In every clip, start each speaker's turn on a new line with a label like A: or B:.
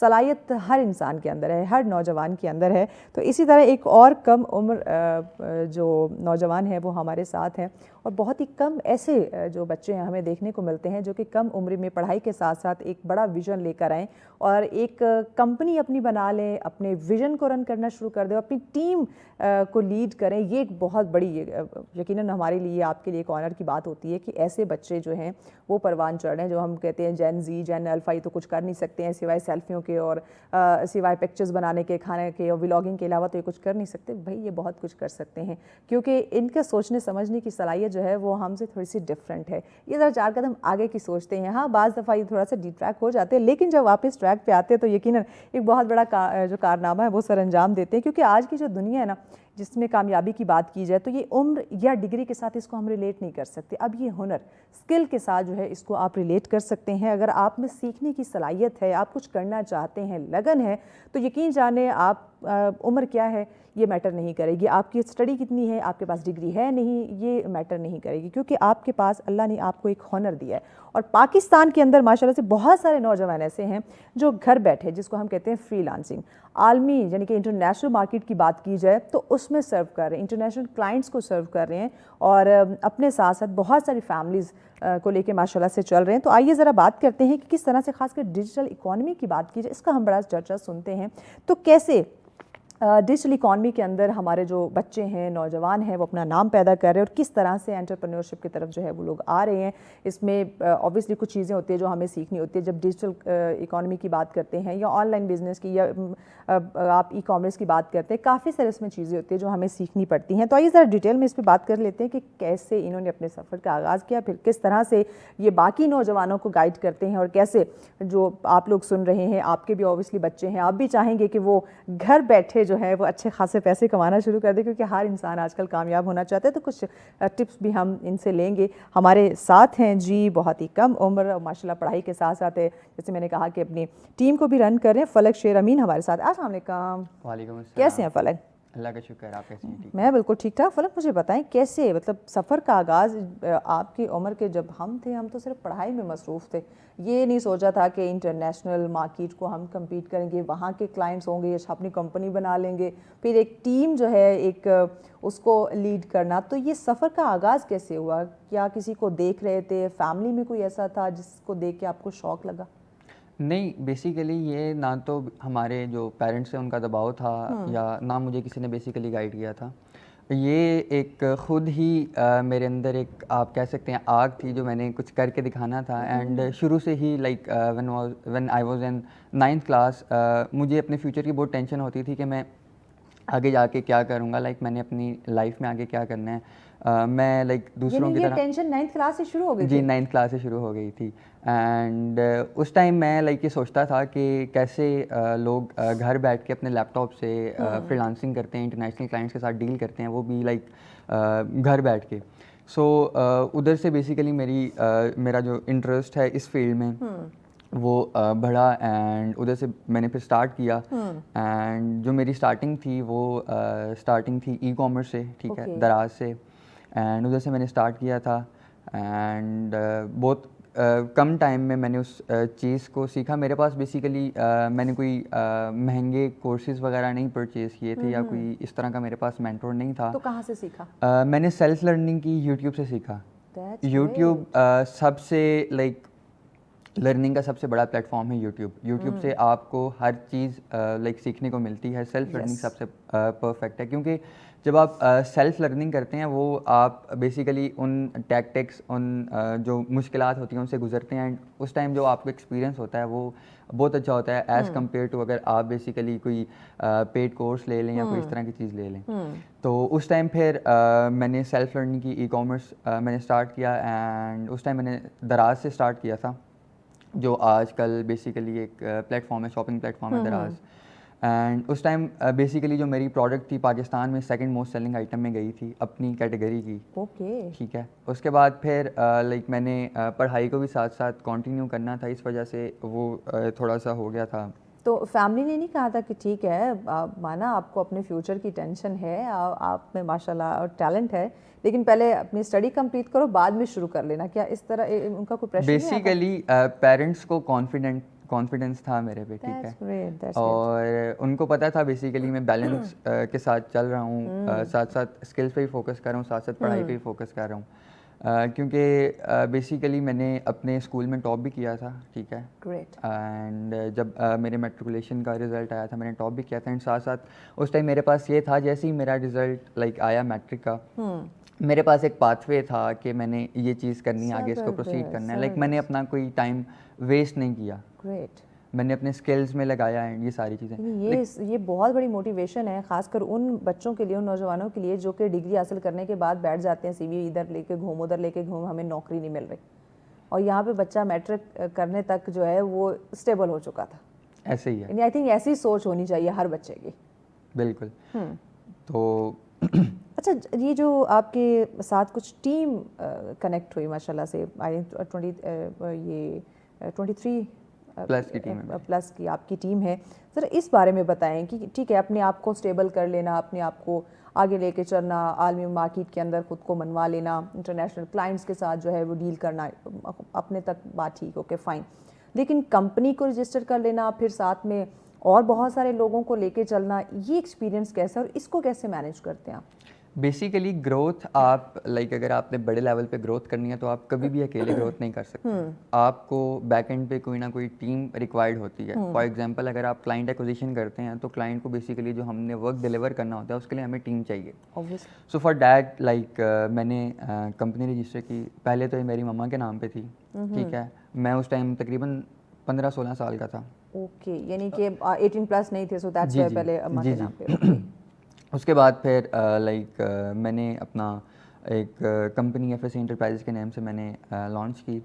A: صلاحیت ہر انسان کے اندر ہے, ہر نوجوان کے اندر ہے. تو اسی طرح ایک اور کم عمر جو نوجوان ہے وہ ہمارے ساتھ ہیں, اور بہت ہی کم ایسے جو بچے ہیں ہمیں دیکھنے کو ملتے ہیں جو کہ کم عمر میں پڑھائی کے ساتھ ساتھ ایک بڑا ویژن لے کر آئیں اور ایک کمپنی اپنی بنا لیں, اپنے ویژن کو رن کرنا شروع کر دیں, اپنی ٹیم کو لیڈ کریں. یہ ایک بہت بڑی, یقیناً ہمارے لیے, آپ کے لیے ایک آنر کی بات ہوتی ہے کہ ایسے بچے جو ہیں وہ پروان چڑھ رہے ہیں. جو ہم کہتے ہیں جین زی, جین الفا, تو کچھ کر نہیں سکتے ہیں سوائے سیلفیوں کے اور سوائے پکچرز بنانے کے, کھانے کے اور ولاگنگ کے علاوہ تو یہ کچھ کر نہیں سکتے. بھائی یہ بہت کچھ کر سکتے ہیں, کیونکہ ان کے سوچنے سمجھنے کی صلاحیت جو ہے وہ ہم سے تھوڑی سی ڈفرینٹ ہے. یہ ذرا 4 قدم آگے کی سوچتے ہیں. ہاں بعض دفعہ یہ تھوڑا سا ڈی ٹریک ہو جاتے ہیں, لیکن جب واپس ٹریک پہ آتے ہیں تو یقیناً ایک بہت بڑا جو کارنامہ ہے وہ سر انجام دیتے ہیں. کیونکہ آج کی جو دنیا ہے نا, جس میں کامیابی کی بات کی جائے تو یہ عمر یا ڈگری کے ساتھ اس کو ہم ریلیٹ نہیں کر سکتے. اب یہ ہنر, اسکل کے ساتھ جو ہے اس کو آپ ریلیٹ کر سکتے ہیں. اگر آپ میں سیکھنے کی صلاحیت ہے, آپ کچھ کرنا چاہتے ہیں, لگن ہے, تو یقین جانیں آپ عمر کیا ہے یہ میٹر نہیں کرے گی. آپ کی اسٹڈی کتنی ہے, آپ کے پاس ڈگری ہے نہیں, یہ میٹر نہیں کرے گی, کیونکہ آپ کے پاس اللہ نے آپ کو ایک ہنر دیا ہے. اور پاکستان کے اندر ماشاءاللہ سے بہت سارے نوجوان ایسے ہیں جو گھر بیٹھے, جس کو ہم کہتے ہیں فری لانسنگ, عالمی یعنی کہ انٹرنیشنل مارکیٹ کی بات کی جائے تو اس میں سرو کر رہے ہیں, انٹرنیشنل کلائنٹس کو سرو کر رہے ہیں, اور اپنے ساتھ ساتھ بہت ساری فیملیز کو لے کے ماشاءاللہ سے چل رہے ہیں. تو آئیے ذرا بات کرتے ہیں کہ کس طرح سے, خاص کر ڈیجیٹل اکانومی کی بات کی جائے, اس کا ہم بڑا چرچا سنتے ہیں. تو کیسے ڈیجیٹل اکانومی کے اندر ہمارے جو بچے ہیں, نوجوان ہیں, وہ اپنا نام پیدا کر رہے ہیں, اور کس طرح سے انٹرپرینورشپ کی طرف جو ہے وہ لوگ آ رہے ہیں. اس میں اوبویسلی کچھ چیزیں ہوتی ہیں جو ہمیں سیکھنی ہوتی ہے. جب ڈیجیٹل اکانومی کی بات کرتے ہیں یا آن لائن بزنس کی, یا آپ ای کامرس کی بات کرتے ہیں, کافی سارے اس میں چیزیں ہوتی ہیں جو ہمیں سیکھنی پڑتی ہیں. تو آئیے ذرا ڈیٹیل میں اس پہ بات کر لیتے ہیں کہ کیسے انہوں نے اپنے سفر کا آغاز کیا, پھر کس طرح سے یہ باقی نوجوانوں کو گائیڈ کرتے ہیں, اور کیسے جو آپ لوگ سن رہے ہیں, آپ کے بھی اوبویسلی بچے ہیں, آپ بھی چاہیں گے کہ وہ گھر بیٹھے جو ہے وہ اچھے خاصے پیسے کمانا شروع کر دیں, کیونکہ ہر انسان آج کل کامیاب ہونا چاہتا ہے. تو کچھ ٹپس بھی ہم ان سے لیں گے. ہمارے ساتھ ہیں جی بہت ہی کم عمر, ماشاءاللہ پڑھائی کے ساتھ ساتھ جیسے میں نے کہا کہ اپنی ٹیم کو بھی رن کر رہے ہیں, فلک شیر امین ہمارے ساتھ. السلام علیکم.
B: وعلیکم السلام.
A: کیسے ہیں فلک؟
B: اللہ کا شکر, آپ کیسے ہیں؟
A: میں بالکل ٹھیک ٹھاک. فلک مجھے بتائیں کیسے, مطلب سفر کا آغاز آپ کی عمر کے, جب ہم تھے ہم تو صرف پڑھائی میں مصروف تھے, یہ نہیں سوچا تھا کہ انٹرنیشنل مارکیٹ کو ہم کمپیٹ کریں گے, وہاں کے کلائنٹس ہوں گے, اپنی کمپنی بنا لیں گے, پھر ایک ٹیم جو ہے ایک اس کو لیڈ کرنا. تو یہ سفر کا آغاز کیسے ہوا؟ کیا کسی کو دیکھ رہے تھے, فیملی میں کوئی ایسا تھا جس کو دیکھ کے آپ کو شوق لگا؟
B: نہیں, بیسیکلی یہ نہ تو ہمارے جو پیرنٹس ہیں ان کا دباؤ تھا, یا نہ مجھے کسی نے بیسیکلی گائیڈ کیا تھا. یہ ایک خود ہی میرے اندر ایک آپ کہہ سکتے ہیں آگ تھی جو میں نے کچھ کر کے دکھانا تھا. اینڈ شروع سے ہی like when I was in 9th class مجھے اپنے فیوچر کی بہت ٹینشن ہوتی تھی کہ میں آگے جا کے کیا کروں گا, لائک میں نے اپنی لائف میں آگے کیا کرنا ہے. میں لائک دوسروں کی طرح,
A: ٹینشن 9th کلاس سے شروع ہو گئی؟
B: جی 9th کلاس سے شروع ہو گئی تھی. اینڈ اس ٹائم میں لائک یہ سوچتا تھا کہ کیسے لوگ گھر بیٹھ کے اپنے لیپ ٹاپ سے فری لانسنگ کرتے ہیں, انٹرنیشنل کلائنٹس کے ساتھ ڈیل کرتے ہیں, وہ بھی لائک گھر بیٹھ کے. سو ادھر سے بیسیکلی میرا جو انٹرسٹ ہے اس فیلڈ میں وہ بڑھا, اینڈ ادھر سے میں نے پھر اسٹارٹ کیا. اینڈ جو میری اسٹارٹنگ تھی وہ اسٹارٹنگ تھی ای کامرس سے, ٹھیک ہے, دراز سے. اینڈ ادھر سے میں نے اسٹارٹ کیا تھا, اینڈ بہت کم ٹائم میں نے اس چیز کو سیکھا. میرے پاس بیسیکلی میں نے کوئی مہنگے کورسز وغیرہ نہیں پرچیز کیے تھے, یا کوئی اس طرح کا میرے پاس مینٹور نہیں تھا.
A: تو کہاں سے سیکھا؟
B: میں نے سیلف لرننگ کی یوٹیوب سے سیکھا. یوٹیوب سب سے لائک لرننگ کا سب سے بڑا پلیٹ فارم ہے یوٹیوب. یوٹیوب سے آپ کو ہر چیز لائک سیکھنے کو ملتی ہے. سیلف لرننگ سب سے پرفیکٹ ہے, کیونکہ جب آپ سیلف لرننگ کرتے ہیں وہ آپ بیسیکلی ان ٹیکٹکس, ان جو مشکلات ہوتی ہیں ان سے گزرتے ہیں, اینڈ اس ٹائم جو آپ کو ایکسپیرینس ہوتا ہے وہ بہت اچھا ہوتا ہے ایز کمپیئر ٹو اگر آپ بیسیکلی کوئی پیڈ کورس لے لیں یا کوئی اس طرح کی چیز لے لیں. تو اس ٹائم پھر میں نے سیلف لرننگ کی ای کامرس میں نے اسٹارٹ کیا, اینڈ اس ٹائم میں نے دراز سے اسٹارٹ کیا تھا, جو آج کل بیسیکلی ایک پلیٹ فارم ہے, شاپنگ پلیٹ فارم ہے دراز. اینڈ اس ٹائم بیسیکلی جو میری پروڈکٹ تھی پاکستان میں 2nd موسٹ سیلنگ آئٹم میں گئی تھی اپنی کیٹیگری کی. ٹھیک ہے. اس کے بعد پھر لائک میں نے پڑھائی کو بھی ساتھ ساتھ کنٹینیو کرنا تھا, اس وجہ سے وہ تھوڑا سا ہو گیا تھا
A: تو فیملی نے نہیں کہا تھا کہ ٹھیک ہے مانا آپ کو اپنے فیوچر کی ٹینشن ہے, آپ میں ماشاءاللہ ٹیلنٹ ہے, لیکن پہلے اپنی اسٹڈی کمپلیٹ کرو بعد میں شروع کر لینا, کیا اس طرح ان کا کوئی پریشر نہیں آتا؟
B: بیسیکلی پیرنٹس کو کانفیڈنس تھا میرے پہ, ٹھیک ہے, اور ان کو پتہ تھا بیسیکلی میں بیلنس کے ساتھ چل رہا ہوں, ساتھ ساتھ اسکلس پہ بھی فوکس کر رہا ہوں, ساتھ ساتھ پڑھائی پہ بھی فوکس کر رہا ہوں, کیونکہ بیسیکلی میں نے اپنے اسکول میں ٹاپ بھی کیا تھا, ٹھیک ہے, اینڈ جب میرے میٹریکولیشن کا رزلٹ آیا تھا میں نے ٹاپ بھی کیا تھا, اینڈ ساتھ ساتھ اس ٹائم میرے پاس یہ تھا جیسے ہی میرا رزلٹ لائک آیا میٹرک کا, میرے پاس ایک پاتھ وے تھا کہ میں نے یہ چیز کرنی ہے, آگے اس کو پروسیڈ کرنا ہے, لائک میں نے اپنا کوئی ٹائم ویسٹ نہیں کیا, میں نے اپنے اسکلز میں لگایا اینڈ یہ ساری چیزیں.
A: یہ بہت بڑی موٹیویشن ہے, خاص کر ان بچوں کے لیے, ان نوجوانوں کے لیے جو کہ ڈگری حاصل کرنے کے بعد بیٹھ جاتے ہیں, سی وی ادھر لے کے گھوم ادھر لے کے گھوم, ہمیں نوکری نہیں مل رہی, اور یہاں پہ بچہ میٹرک کرنے تک جو ہے وہ اسٹیبل ہو چکا تھا.
B: ایسے ہی ہے,
A: یعنی آئی تھنک ایسی سوچ ہونی چاہیے ہر بچے کی.
B: بالکل. تو
A: اچھا, یہ جو آپ کے ساتھ کچھ ٹیم کنیکٹ ہوئی ماشاءاللہ سے, یہ 23 پلس کی آپ کی ٹیم ہے, ذرا اس بارے میں بتائیں کہ ٹھیک ہے اپنے آپ کو اسٹیبل کر لینا, اپنے آپ کو آگے لے کے چلنا, عالمی مارکیٹ کے اندر خود کو منوا لینا, انٹرنیشنل کلائنٹس کے ساتھ جو ہے وہ ڈیل کرنا, اپنے تک بات ٹھیک, اوکے فائن, لیکن کمپنی کو رجسٹر کر لینا, پھر ساتھ میں اور بہت سارے لوگوں کو لے کے چلنا, یہ ایکسپیرینس کیسا ہے اور اس کو کیسے مینیج کرتے ہیں آپ؟
B: بیسیکلی گروتھ آپ لائک اگر آپ نے بڑے لیول پہ گروتھ کرنی ہے تو آپ کبھی بھی اکیلے گروتھ نہیں کر سکتے, آپ کو بیک اینڈ پہ کوئی نہ کوئی ٹیم ریکوائرڈ ہوتی ہے. فار ایگزامپل اگر آپ کلائنٹ ایکوزیشن کرتے ہیں تو کلائنٹ کو بیسیکلی جو ہم نے ورک ڈیلیور کرنا ہوتا ہے اس کے لیے ہمیں ٹیم چاہیے. سو فار دیٹ لائک میں نے کمپنی رجسٹر کی, پہلے تو یہ میری مما کے نام پہ تھی, ٹھیک ہے, میں اس ٹائم تقریباً 15-16 سال کا تھا.
A: اوکے, یعنی کہ 18 پلس نہیں تھے, سو دیٹس وائی پہلے اما کے نام پہ.
B: اس کے بعد پھر لائک میں نے اپنا ایک کمپنی ایف ایس سی انٹرپرائز کے نیم سے میں نے لانچ کی,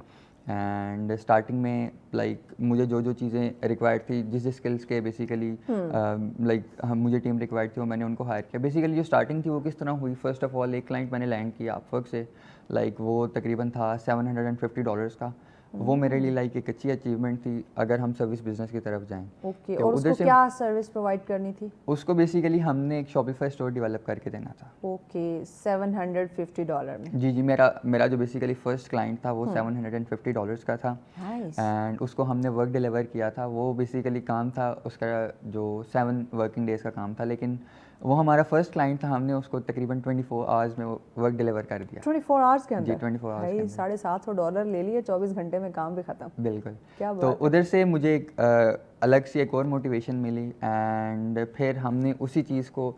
B: اینڈ اسٹارٹنگ میں لائک مجھے جو چیزیں ریکوائرڈ تھی, جس اسکلس کے بیسیکلی لائک مجھے ٹیم ریکوائرڈ تھی وہ میں نے ان کو ہائر کیا. بیسیکلی جو اسٹارٹنگ تھی وہ کس طرح ہوئی, فرسٹ آف آل ایک کلائنٹ میں نے لینڈ کیا آپ ورک سے, لائک وہ تقریباً تھا $750 کا, وہ میرے لیے لائک ایک اچھی اچیومنٹ تھی اگر ہم سروس بزنس کی طرف جائیں.
A: اوکے, اور اس کو کیا سروس پرووائڈ کرنی تھی؟
B: اس کو بیسیکلی ہم نے ایک شاپیفائی اسٹور ڈیولپ کر کے دینا تھا.
A: اوکے, $750 میں.
B: جی میرا جو بیسیکلی فرسٹ کلائنٹ تھا وہ $750 کا تھا, اینڈ اس کو ہم نے ورک ڈیلیور کیا تھا. وہ بیسیکلی کام تھا اس کا جو 7 ورکنگ ڈیز کا کام تھا, لیکن وہ ہمارا فرسٹ کلائنٹ تھا, ہم نے اس کو تقریباً 24 آورز میں ورک ڈیلیور کر دیا.
A: 24 آورز کے اندر؟
B: جی 24 آورز.
A: $750 لے لیے, 24 گھنٹے میں کام بھی ختم.
B: بالکل. تو ادھر سے مجھے ایک الگ سی ایک اور موٹیویشن ملی, اینڈ پھر ہم نے اسی چیز کو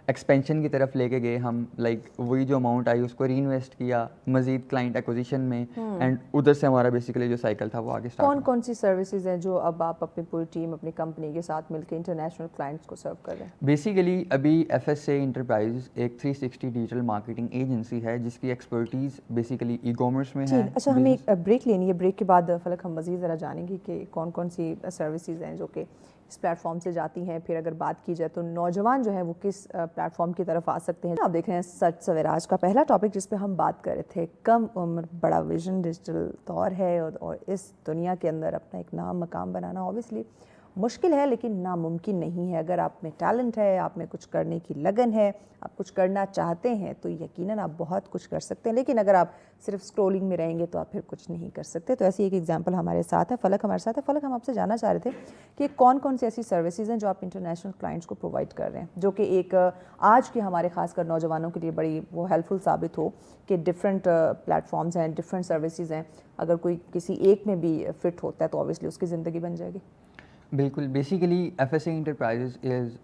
B: ایکسپینشن کی طرف لے کے گئے. ہم لائک وہی جو اماؤنٹ آئی اس کو ری انویسٹ کیا مزید کلائنٹ ایکوزیشن میں, اینڈ ادھر سے ہمارا بیسیکلی جو سائیکل تھا وہ آگے اسٹارٹ.
A: کون سی سروسز ہیں جو اب آپ اپنی پوری ٹیم اپنی کمپنی کے ساتھ مل کے انٹرنیشنل کلائنٹس کو سرو کر رہے ہیں؟
B: بیسیکلی ابھی ایف ایس اے انٹرپرائز ایک 360 ڈیجیٹل مارکیٹنگ ایجنسی ہے جس کی ایکسپرٹیز بیسیکلی ای کامرس میں ہے.
A: اچھا, ہمیں ایک بریک لینی ہے, بریک کے بعد فلک ہم مزید ذرا جانیں گے کہ کون سی سروسز ہیں جو کہ اس پلیٹ فارم سے جاتی ہیں. پھر اگر بات کی جائے تو نوجوان جو ہے وہ کس پلیٹ فارم کی طرف آ سکتے ہیں. آپ دیکھ رہے ہیں سچ سویرا, آج کا پہلا ٹاپک جس پہ ہم بات کر رہے تھے, کم عمر بڑا ویژن ڈیجیٹل دور ہے, اور اس دنیا کے اندر اپنا ایک نام مقام بنانا اوبیسلی مشکل ہے لیکن ناممکن نہیں ہے. اگر آپ میں ٹیلنٹ ہے, آپ میں کچھ کرنے کی لگن ہے, آپ کچھ کرنا چاہتے ہیں تو یقیناً آپ بہت کچھ کر سکتے ہیں, لیکن اگر آپ صرف اسکرولنگ میں رہیں گے تو آپ پھر کچھ نہیں کر سکتے. تو ایسی ایک ایگزامپل ہمارے ساتھ ہے, فلک ہمارے ساتھ ہے. فلک, ہم آپ سے جاننا چاہ رہے تھے کہ کون سی ایسی سروسز ہیں جو آپ انٹرنیشنل کلائنٹس کو پرووائڈ کر رہے ہیں, جو کہ ایک آج کے ہمارے خاص کر نوجوانوں کے لیے بڑی وہ ہیلپ فل ثابت ہو کہ ڈفرینٹ پلیٹ فارمز ہیں, ڈفرینٹ سروسز ہیں, اگر کوئی کسی ایک میں بھی فٹ ہوتا ہے تو اوبیسلی اس کی زندگی بن جائے گی.
B: بالکل. Basically F S A enterprise is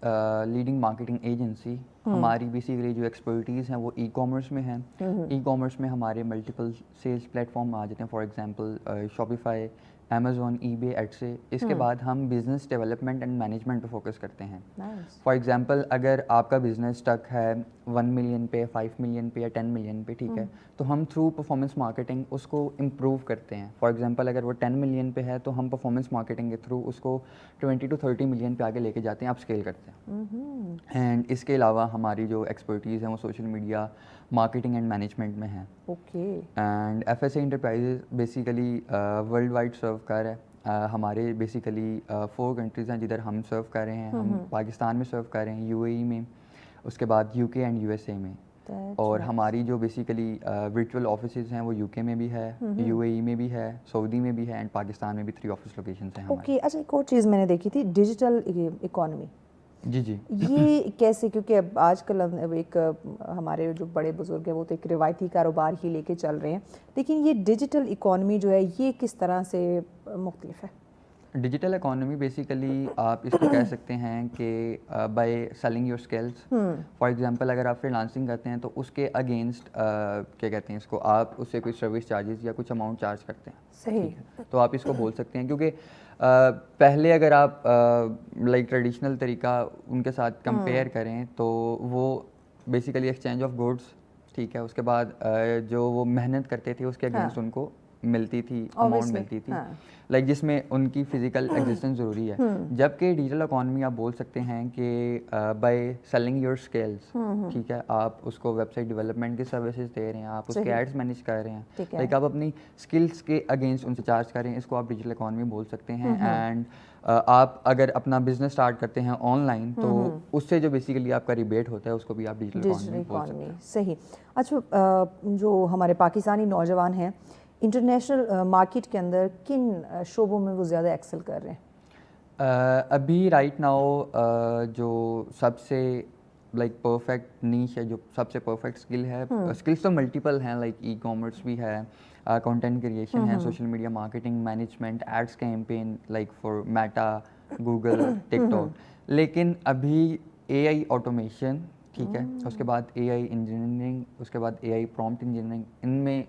B: leading marketing agency. ہماری بیسیکلی جو ایکسپرٹیز ہیں وہ ای کامرس میں ہیں. ای کامرس میں ہمارے ملٹیپل سیلس پلیٹ فارم آ جاتے ہیں, فار ایگزامپل شاپیفائی, امیزون, ای بے, ایٹسے. اس کے بعد ہم بزنس ڈیولپمنٹ اینڈ مینجمنٹ پہ فوکس کرتے ہیں. فار ایگزامپل اگر آپ کا بزنس اسٹک ہے 1 ملین پہ, 5 ملین پہ یا 10 ملین پہ, ٹھیک ہے, تو ہم تھرو پرفارمنس مارکیٹنگ اس کو امپروو کرتے ہیں. فار ایگزامپل اگر وہ 10 ملین پہ ہے تو ہم پرفارمنس مارکیٹنگ کے تھرو اس کو 20 to 30 ملین پہ آگے لے کے جاتے ہیں, اپ اسکیل کرتے ہیں. اینڈ اس کے علاوہ ہماری جو ایکسپرٹیز ہیں وہ social media, marketing and management میں ہیں.
A: Okay.
B: And F S A enterprise basically worldwide serve کر رہا ہے. ہمارے بیسیکلی 4 کنٹریز ہیں جدھر ہم سرو کر رہے ہیں. ہم پاکستان میں سرو کر رہے ہیں, UAE میں, اس کے بعد UK اینڈ USA میں. اور ہماری جو بیسیکلی ورچوئل آفیسز ہیں وہ UK میں بھی ہے, UAE میں بھی ہے, سعودی میں بھی ہے, اینڈ پاکستان میں بھی 3 آفس لوکیشنز ہیں ہماری.
A: اوکے. اچھا, ایک اور چیز میں نے دیکھی تھی, ڈیجیٹل اکانومی.
B: جی جی.
A: یہ کیسے, کیونکہ اب آج کل ایک ہمارے جو بڑے بزرگ ہیں وہ تو ایک روایتی کاروبار ہی لے کے چل رہے ہیں, لیکن یہ ڈیجیٹل اکانومی جو ہے یہ کس طرح سے مختلف ہے؟
B: ڈیجیٹل اکانومی بیسیکلی آپ اس کو کہہ سکتے ہیں کہ by selling your skills. For example اگر آپ فری لانسنگ کرتے ہیں تو اس کے اگینسٹ کیا کہتے ہیں اس کو, آپ اس سے کوئی سروس چارجز یا کچھ اماؤنٹ چارج کرتے ہیں.
A: صحیح.
B: تو آپ اس کو بول سکتے ہیں, کیونکہ پہلے اگر آپ لائک ٹریڈیشنل طریقہ ان کے ساتھ کمپیئر کریں تو وہ بیسیکلی ایکسچینج آف گوڈس, ٹھیک ہے, اس کے بعد جو وہ محنت کرتے تھے اس کے اگینسٹ ان کو ملتی تھی, اماؤنٹ ملتی تھی, لائک جس میں ان کی فزیکل ایگزسٹنس ضروری ہے. جبکہ ڈیجیٹل اکانومی آپ بول سکتے ہیں کہ بائی سیلنگ یور اسکلس, ٹھیک ہے, آپ اس کو ویب سائٹ ڈیولپمنٹ کی سروسز دے رہے ہیں, آپ اس کے ایڈس مینیج کر رہے ہیں, لائک آپ اپنی اسکلس کے اگینسٹ ان سے چارج کر رہے ہیں, اس کو آپ ڈیجیٹل اکانومی بول سکتے ہیں. اینڈ آپ اگر اپنا بزنس اسٹارٹ کرتے ہیں آن لائن تو اس سے جو بیسیکلی آپ کا ریبیٹ ہوتا ہے اس کو بھی آپ ڈیجیٹل اکانومی بول سکتے ہیں.
A: صحیح. اچھا, جو ہمارے پاکستانی نوجوان ہیں انٹرنیشنل مارکیٹ کے اندر کن شعبوں میں وہ زیادہ ایکسل کر رہے ہیں؟
B: ابھی رائٹ ناؤ جو سب سے لائک پرفیکٹ نیش ہے, جو سب سے پرفیکٹ اسکل ہے, اسکلس تو ملٹیپل ہیں, لائک ای کامرس بھی ہے, کنٹینٹ کریشن ہے, social media marketing, management, ads campaign like for Meta, Google, TikTok. لیکن ابھی AI آٹومیشن, ٹھیک ہے, اس کے بعد AI انجینئرنگ, اس کے بعد AI پرومپٹ انجینئرنگ, ان میں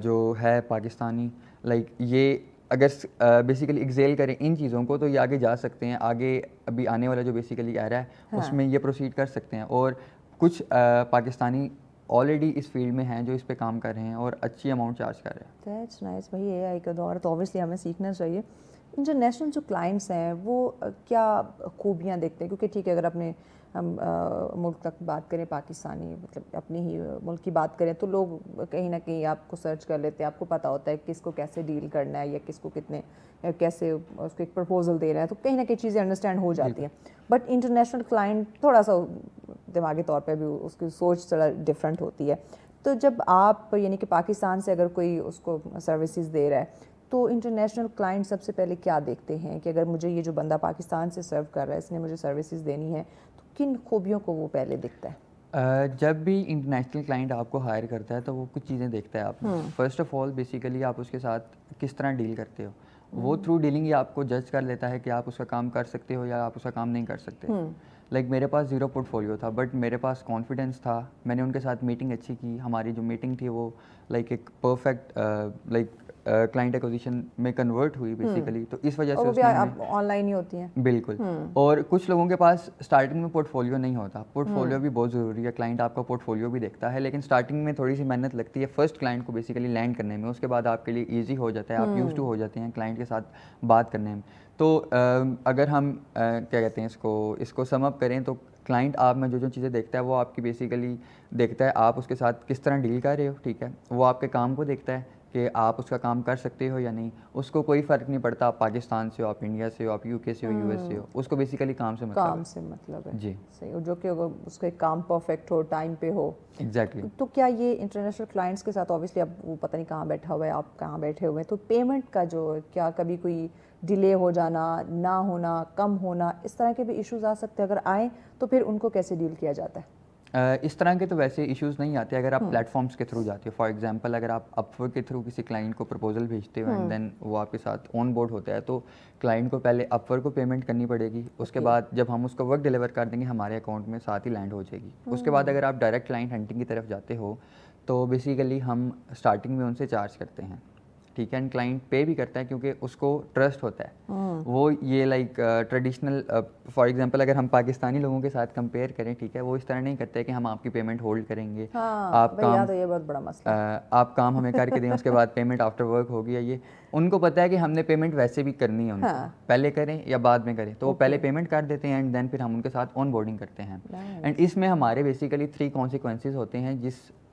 B: جو ہے پاکستانی لائک یہ اگر بیسیکلی ایگزیل کریں ان چیزوں کو تو یہ آگے جا سکتے ہیں. آگے ابھی آنے والا جو بیسیکلی آ رہا ہے اس میں یہ پروسیڈ کر سکتے ہیں. اور کچھ پاکستانی آلریڈی اس فیلڈ میں ہیں جو اس پہ کام کر رہے ہیں اور اچھی اماؤنٹ چارج کر رہے ہیں.
A: That's nice. بھائی AI کا دور تو اوبیسلی ہمیں سیکھنا چاہیے. انٹرنیشنل جو کلائنٹس ہیں وہ کیا خوبیاں دیکھتے ہیں؟ کیونکہ ٹھیک ہے, اگر اپنے ہم ملک تک بات کریں, پاکستانی مطلب اپنے ہی ملک کی بات کریں تو لوگ کہیں نہ کہیں آپ کو سرچ کر لیتے ہیں, آپ کو پتہ ہوتا ہے کس کو کیسے ڈیل کرنا ہے یا کس کو کتنے کیسے اس کو ایک پرپوزل دینا ہے, تو کہیں نہ کہیں چیزیں انڈرسٹینڈ ہو جاتی ہیں. بٹ انٹرنیشنل کلائنٹ تھوڑا سا دماغی طور پہ بھی اس کی سوچ تھوڑا ڈفرینٹ ہوتی ہے. تو جب آپ یعنی کہ پاکستان سے اگر کوئی اس کو سروسز دے رہا ہے تو انٹرنیشنل کلائنٹ سب سے پہلے کیا دیکھتے ہیں کہ اگر مجھے یہ جو بندہ پاکستان سے سرو کر رہا ہے اس نے مجھے سروسز دینی ہے تو کن خوبیوں کو وہ پہلے دیکھتا ہے؟
B: جب بھی انٹرنیشنل کلائنٹ آپ کو ہائر کرتا ہے تو وہ کچھ چیزیں دیکھتا ہے. آپ فرسٹ آف آل بیسیکلی آپ اس کے ساتھ کس طرح ڈیل کرتے ہو. وہ تھرو ڈیلنگ ہی آپ کو جج کر لیتا ہے کہ آپ اس کا کام کر سکتے ہو یا آپ اس کا کام نہیں کر سکتے. لائک میرے پاس 0 پورٹ فولیو تھا بٹ میرے پاس کانفیڈنس تھا, میں نے ان کے ساتھ میٹنگ اچھی کی, ہماری جو میٹنگ تھی وہ لائک ایک پرفیکٹ لائک کلائنٹ ایکوزیشن میں کنورٹ ہوئی بیسیکلی. تو اس وجہ سے
A: آن لائن ہی ہوتی ہیں
B: بالکل. اور کچھ لوگوں کے پاس اسٹارٹنگ میں پورٹ فولیو نہیں ہوتا. پورٹ فولیو بھی بہت ضروری ہے, کلائنٹ آپ کا پورٹ فولیو بھی دیکھتا ہے, لیکن اسٹارٹنگ میں تھوڑی سی محنت لگتی ہے فرسٹ کلائنٹ کو بیسیکلی لینڈ کرنے میں. اس کے بعد آپ کے لیے ایزی ہو جاتا ہے, آپ یوز ٹو ہو جاتے ہیں کلائنٹ کے ساتھ بات کرنے میں. تو اگر ہم کیا کہتے ہیں اس کو سم اپ کریں تو کلائنٹ آپ میں جو چیزیں دیکھتا ہے وہ آپ کی بیسیکلی دیکھتا ہے آپ اس کے ساتھ کس طرح ڈیل کر رہے ہو, ٹھیک ہے. وہ آپ کے کام کو دیکھتا ہے کہ آپ اس کا کام کر سکتے ہو یا نہیں. اس کو کوئی فرق نہیں پڑتا آپ پاکستان سے ہو, آپ انڈیا سے ہو, آپ UK سے ہو, US سے ہو, اس کو بیسیکلی کام سے
A: مطلب ہے.
B: جی
A: صحیح. جو کہ اس کا کام پرفیکٹ ہو, ٹائم پہ ہو.
B: ایگزیکٹلی.
A: تو کیا یہ انٹرنیشنل کلائنٹس کے ساتھ اوبیسلی اب وہ پتہ نہیں کہاں بیٹھا ہوا ہے, آپ کہاں بیٹھے ہوئے ہیں, تو پیمنٹ کا جو کیا کبھی کوئی ڈیلے ہو جانا, نہ ہونا, کم ہونا, اس طرح کے بھی ایشوز آ سکتے ہیں؟ اگر آئیں تو پھر ان کو کیسے ڈیل کیا جاتا ہے؟
B: اس طرح کے تو ویسے ایشوز نہیں آتے اگر آپ پلیٹ فارمس کے تھرو جاتے ہو. فار ایگزامپل اگر آپ اپورک کے تھرو کسی کلائنٹ کو پرپوزل بھیجتے ہو اینڈ دین وہ آپ کے ساتھ آن بورڈ ہوتا ہے تو کلائنٹ کو پہلے اپورک کو پیمنٹ کرنی پڑے گی. اس کے بعد جب ہم اس کو ورک ڈیلیور کر دیں گے ہمارے اکاؤنٹ میں ساتھ ہی لینڈ ہو جائے گی. اس کے بعد اگر آپ ڈائریکٹ کلائنٹ ہنٹنگ کی طرف جاتے ہو تو بیسیکلی ہم اسٹارٹنگ میں ان سے چارج کرتے ہیں, ٹھیک ہے. اینڈ کلائنٹ پے بھی کرتا ہے کیونکہ اس کو ٹرسٹ ہوتا ہے. وہ یہ لائک ٹریڈیشنل فار ایگزامپل اگر ہم پاکستانی لوگوں کے ساتھ کمپیئر کریں, ٹھیک ہے, وہ اس طرح نہیں کرتے کہ ہم آپ کی پیمنٹ ہولڈ کریں گے, آپ کام ہمیں کر کے دیں, اس کے بعد پیمنٹ آفٹر ورک ہوگی. یہ ان کو پتہ ہے کہ ہم نے پیمنٹ ویسے بھی کرنی ہے, ان کو پہلے کریں یا بعد میں کریں, تو وہ پہلے پیمنٹ کر دیتے ہیں اینڈ دین پھر ہم ان کے ساتھ آن بورڈنگ کرتے ہیں. اینڈ اس میں ہمارے بیسیکلی 3 کانسیکوینسز ہوتے ہیں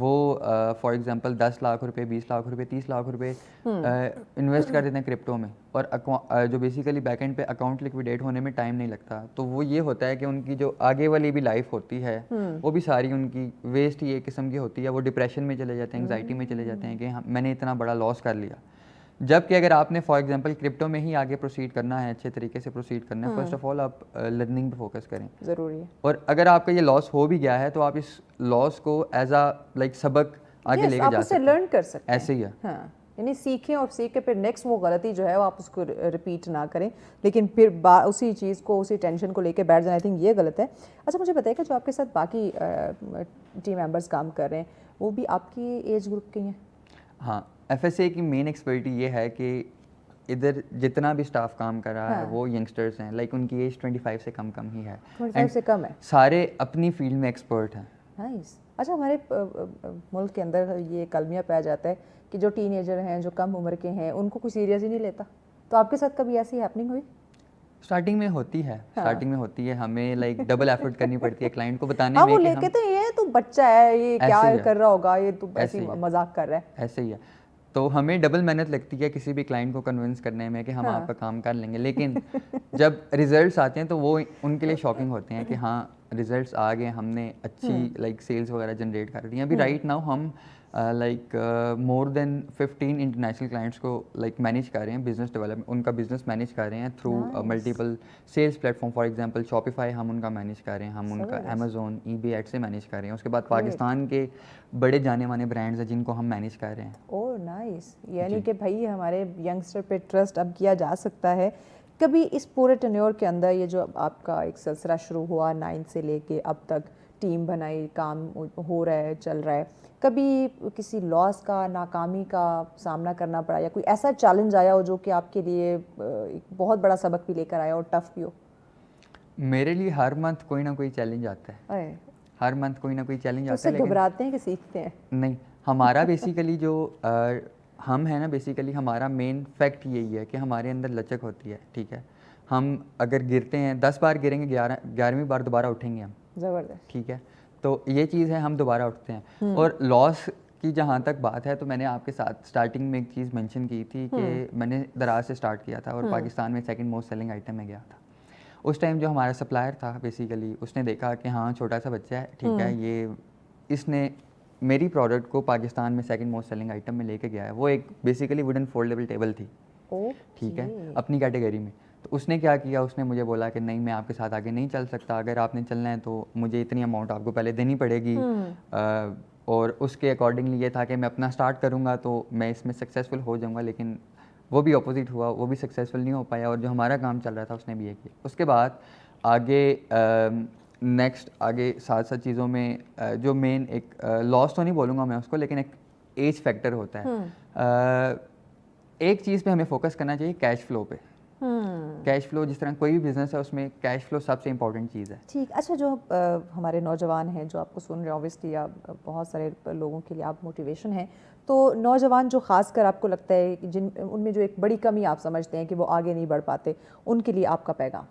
B: وہ فار ایگزامپل 10 لاکھ روپے 20 لاکھ روپے 30 لاکھ روپے انویسٹ کر دیتے ہیں کرپٹو میں, اور جو بیسیکلی بیک اینڈ پہ اکاؤنٹ لکویڈیٹ ہونے میں ٹائم نہیں لگتا, تو وہ یہ ہوتا ہے کہ ان کی جو آگے والی بھی لائف ہوتی ہے وہ بھی ساری ان کی ویسٹ ہی ایک قسم کی ہوتی ہے. وہ ڈپریشن میں چلے جاتے ہیں, انگزائٹی میں چلے جاتے ہیں کہ میں نے اتنا بڑا لاس کر لیا. جبکہ اگر آپ نے فار ایگزامپل کرپٹو میں ہی آگے پروسیڈ کرنا ہے, اچھے طریقے سے پروسیڈ کرنا ہے, فرسٹ آف آل آپ لرننگ پہ فوکس کریں,
A: ضروری ہے.
B: اور اگر آپ کا یہ لاس ہو بھی گیا ہے تو آپ اس لاس کو ایز اے لائک سبق آگے لے کے جا سکتے ہیں,
A: لرن کر سکتے ہیں.
B: ایسے ہی ہے.
A: ہاں, یعنی سیکھیں اور سیکھ کے پھر نیکسٹ وہ غلطی جو ہے وہ آپ اس کو ریپیٹ نہ کریں, لیکن پھر اسی چیز کو اسی ٹینشن کو لے کے بیٹھ جائیں. آئی تھنک یہ غلط ہے. اچھا مجھے بتائیے کہ جو آپ کے ساتھ باقی ٹیم ممبرس کام کر رہے ہیں وہ بھی آپ کی ایج گروپ کے ہیں؟
B: ہاں, ایف ایس اے کی مین ایکسپرٹی یہ ہے کہ ادھر جتنا بھی اسٹاف کام کر رہا ہے وہ ینگسٹرز ہیں, لائک ان کی ایج 25 سے کم ہی ہے,
A: 25 سے کم ہے,
B: سارے اپنی فیلڈ میں ایکسپرٹ ہیں.
A: نائس. اچھا, ہمارے ملک کے اندر یہ کلمیہ پایا جاتا ہے کہ جو ٹین ایجر ہیں, جو کم عمر کے ہیں, ان کو کوئی سیریس ہی نہیں لیتا. تو آپ کے ساتھ کبھی ایسی ہیپننگ ہوئی؟
B: اسٹارٹنگ میں ہوتی ہے, ہمیں لائک ڈبل ایفرٹ کرنی پڑتی ہے کلائنٹ کو بتانے میں.
A: وہ لے کے تو یہ تو بچہ ہے, یہ کیا کر رہا ہوگا, یہ تو ایسی مذاق کر رہا ہے.
B: ایسے ہی ہے, تو ہمیں ڈبل محنت لگتی ہے کسی بھی کلائنٹ کو کنونس کرنے میں کہ ہم آپ کا کام کر لیں گے. لیکن جب ریزلٹس آتے ہیں تو وہ ان کے لیے شاکنگ ہوتے ہیں کہ ہاں ریزلٹس آ گئے, ہم نے اچھی لائک سیلس وغیرہ جنریٹ کر دی ہیں. ابھی رائٹ ناؤ ہم لائک مور دین 15 انٹرنیشنل کلائنٹس کو لائک مینیج کر رہے ہیں, بزنس ڈیولپمنٹ ان کا بزنس مینیج کر رہے ہیں through multiple sales platform. For example Shopify ہم ان کا مینیج کر رہے ہیں, ہم ان کا امیزون, ای بی ایڈ سے مینیج کر رہے ہیں. اس کے بعد پاکستان کے بڑے جانے والے برانڈز ہیں جن کو ہم مینیج کر رہے ہیں.
A: اوہ نائس. یعنی کہ بھائی ہمارے ینگسٹر پہ ٹرسٹ اب کیا جا سکتا ہے. کبھی اس پورے ٹینیور کے اندر یہ جو آپ کا ایک سلسلہ شروع ہوا 9 سے لے کے اب تک, ٹیم بنائی, کام ہو رہا ہے, چل رہا ہے, کبھی کسی لاس کا, ناکامی کا سامنا کرنا پڑا, یا کوئی ایسا چیلنج آیا ہو جو کہ آپ کے لیے ایک بہت بڑا سبق بھی لے کر آیا اور ٹف بھی ہو؟
B: میرے لیے ہر منتھ کوئی نہ کوئی چیلنج آتا ہے, ہر منتھ کوئی نہ کوئی چیلنج آتا ہے.
A: لیکن گھبراتے ہیں کہ سیکھتے ہیں؟ نہیں,
B: ہمارا بیسیکلی جو ہم ہیں نا, بیسیکلی ہمارا مین فیکٹ یہی ہے کہ ہمارے اندر لچک ہوتی ہے. ٹھیک ہے, ہم اگر گرتے ہیں 10 بار گریں گے, 11ویں بار دوبارہ اٹھیں گے ہم.
A: زبردست.
B: ٹھیک ہے, تو یہ چیز ہے, ہم دوبارہ اٹھتے ہیں. اور لاس کی جہاں تک بات ہے تو میں نے آپ کے ساتھ اسٹارٹنگ میں ایک چیز مینشن کی تھی کہ میں نے دراز سے اسٹارٹ کیا تھا اور پاکستان میں سیکنڈ موسٹ سیلنگ آئٹم میں گیا تھا. اس ٹائم جو ہمارا سپلائر تھا بیسیکلی اس نے دیکھا کہ ہاں چھوٹا سا بچہ ہے, ٹھیک ہے, یہ اس نے میری پروڈکٹ کو پاکستان میں سیکنڈ موسٹ سیلنگ آئٹم میں لے کے گیا ہے. وہ ایک بیسیکلی ووڈن فولڈیبل ٹیبل تھی, ٹھیک ہے, اپنی کیٹیگری میں. تو اس نے کیا کیا, اس نے مجھے بولا کہ نہیں میں آپ کے ساتھ آگے نہیں چل سکتا, اگر آپ نے چلنا ہے تو مجھے اتنی اماؤنٹ آپ کو پہلے دینی پڑے گی. اور اس کے اکارڈنگلی یہ تھا کہ میں اپنا اسٹارٹ کروں گا تو میں اس میں سکسیزفل ہو جاؤں گا. لیکن وہ بھی اپوزٹ ہوا, وہ بھی سکسیزفل نہیں ہو پایا, اور جو ہمارا کام چل رہا تھا اس نے بھی یہ کیا. اس کے بعد آگے نیکسٹ آگے ساتھ ساتھ چیزوں میں جو مین ایک لاس تو نہیں بولوں گا میں اس کو, لیکن ایک ایج فیکٹر ہوتا ہے. ایک چیز پہ ہمیں فوکس کرنا چاہیے, کیش فلو پہ. کیش فلو, جس طرح کوئی بھی بزنس ہے اس میں کیش فلو سب سے امپورٹنٹ چیز ہے.
A: ٹھیک. اچھا, جو ہمارے نوجوان ہیں جو آپ کو سن رہے ہیں, اوبیسلی یا بہت سارے لوگوں کے لیے آپ موٹیویشن ہیں, تو نوجوان جو خاص کر آپ کو لگتا ہے جن ان میں جو ایک بڑی کمی آپ سمجھتے ہیں کہ وہ آگے نہیں بڑھ پاتے, ان کے لیے آپ کا پیغام؟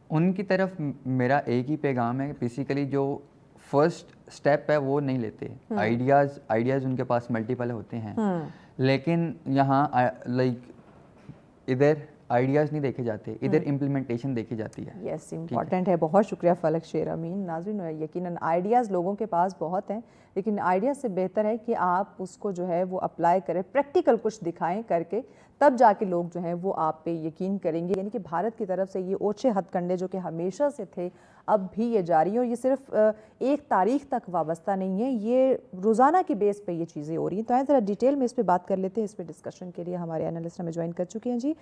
B: ان کی طرف میرا ایک ہی پیغام ہے, بیسیکلی جو فرسٹ اسٹیپ ہے وہ نہیں لیتے. آئیڈیاز ان کے پاس ملٹیپل ہوتے ہیں, لیکن یہاں لائک ادھر آئیڈیاز نہیں دیکھے جاتے, ادھر امپلیمنٹیشن دیکھی جاتی ہے.
A: یس, امپورٹنٹ ہے. بہت شکریہ فلک شیر امین. ناظرین, یقیناً آئیڈیاز لوگوں کے پاس بہت ہیں, لیکن آئیڈیا سے بہتر ہے کہ آپ اس کو جو ہے وہ اپلائی کریں, پریکٹیکل کچھ دکھائیں کر کے, تب جا کے لوگ جو ہیں وہ آپ پہ یقین کریں گے. یعنی کہ بھارت کی طرف سے یہ اوچھے ہتھ کنڈے جو کہ ہمیشہ سے تھے اب بھی یہ جاری ہیں, اور یہ صرف ایک تاریخ تک وابستہ نہیں ہے, یہ روزانہ کی بیس پہ یہ چیزیں ہو رہی ہیں. تو آئیں ذرا ڈیٹیل میں اس پہ بات کر لیتے ہیں. اس پہ ڈسکشن کے لیے ہمارے اینالسٹ ہمیں جوائن کر چکے ہیں جی.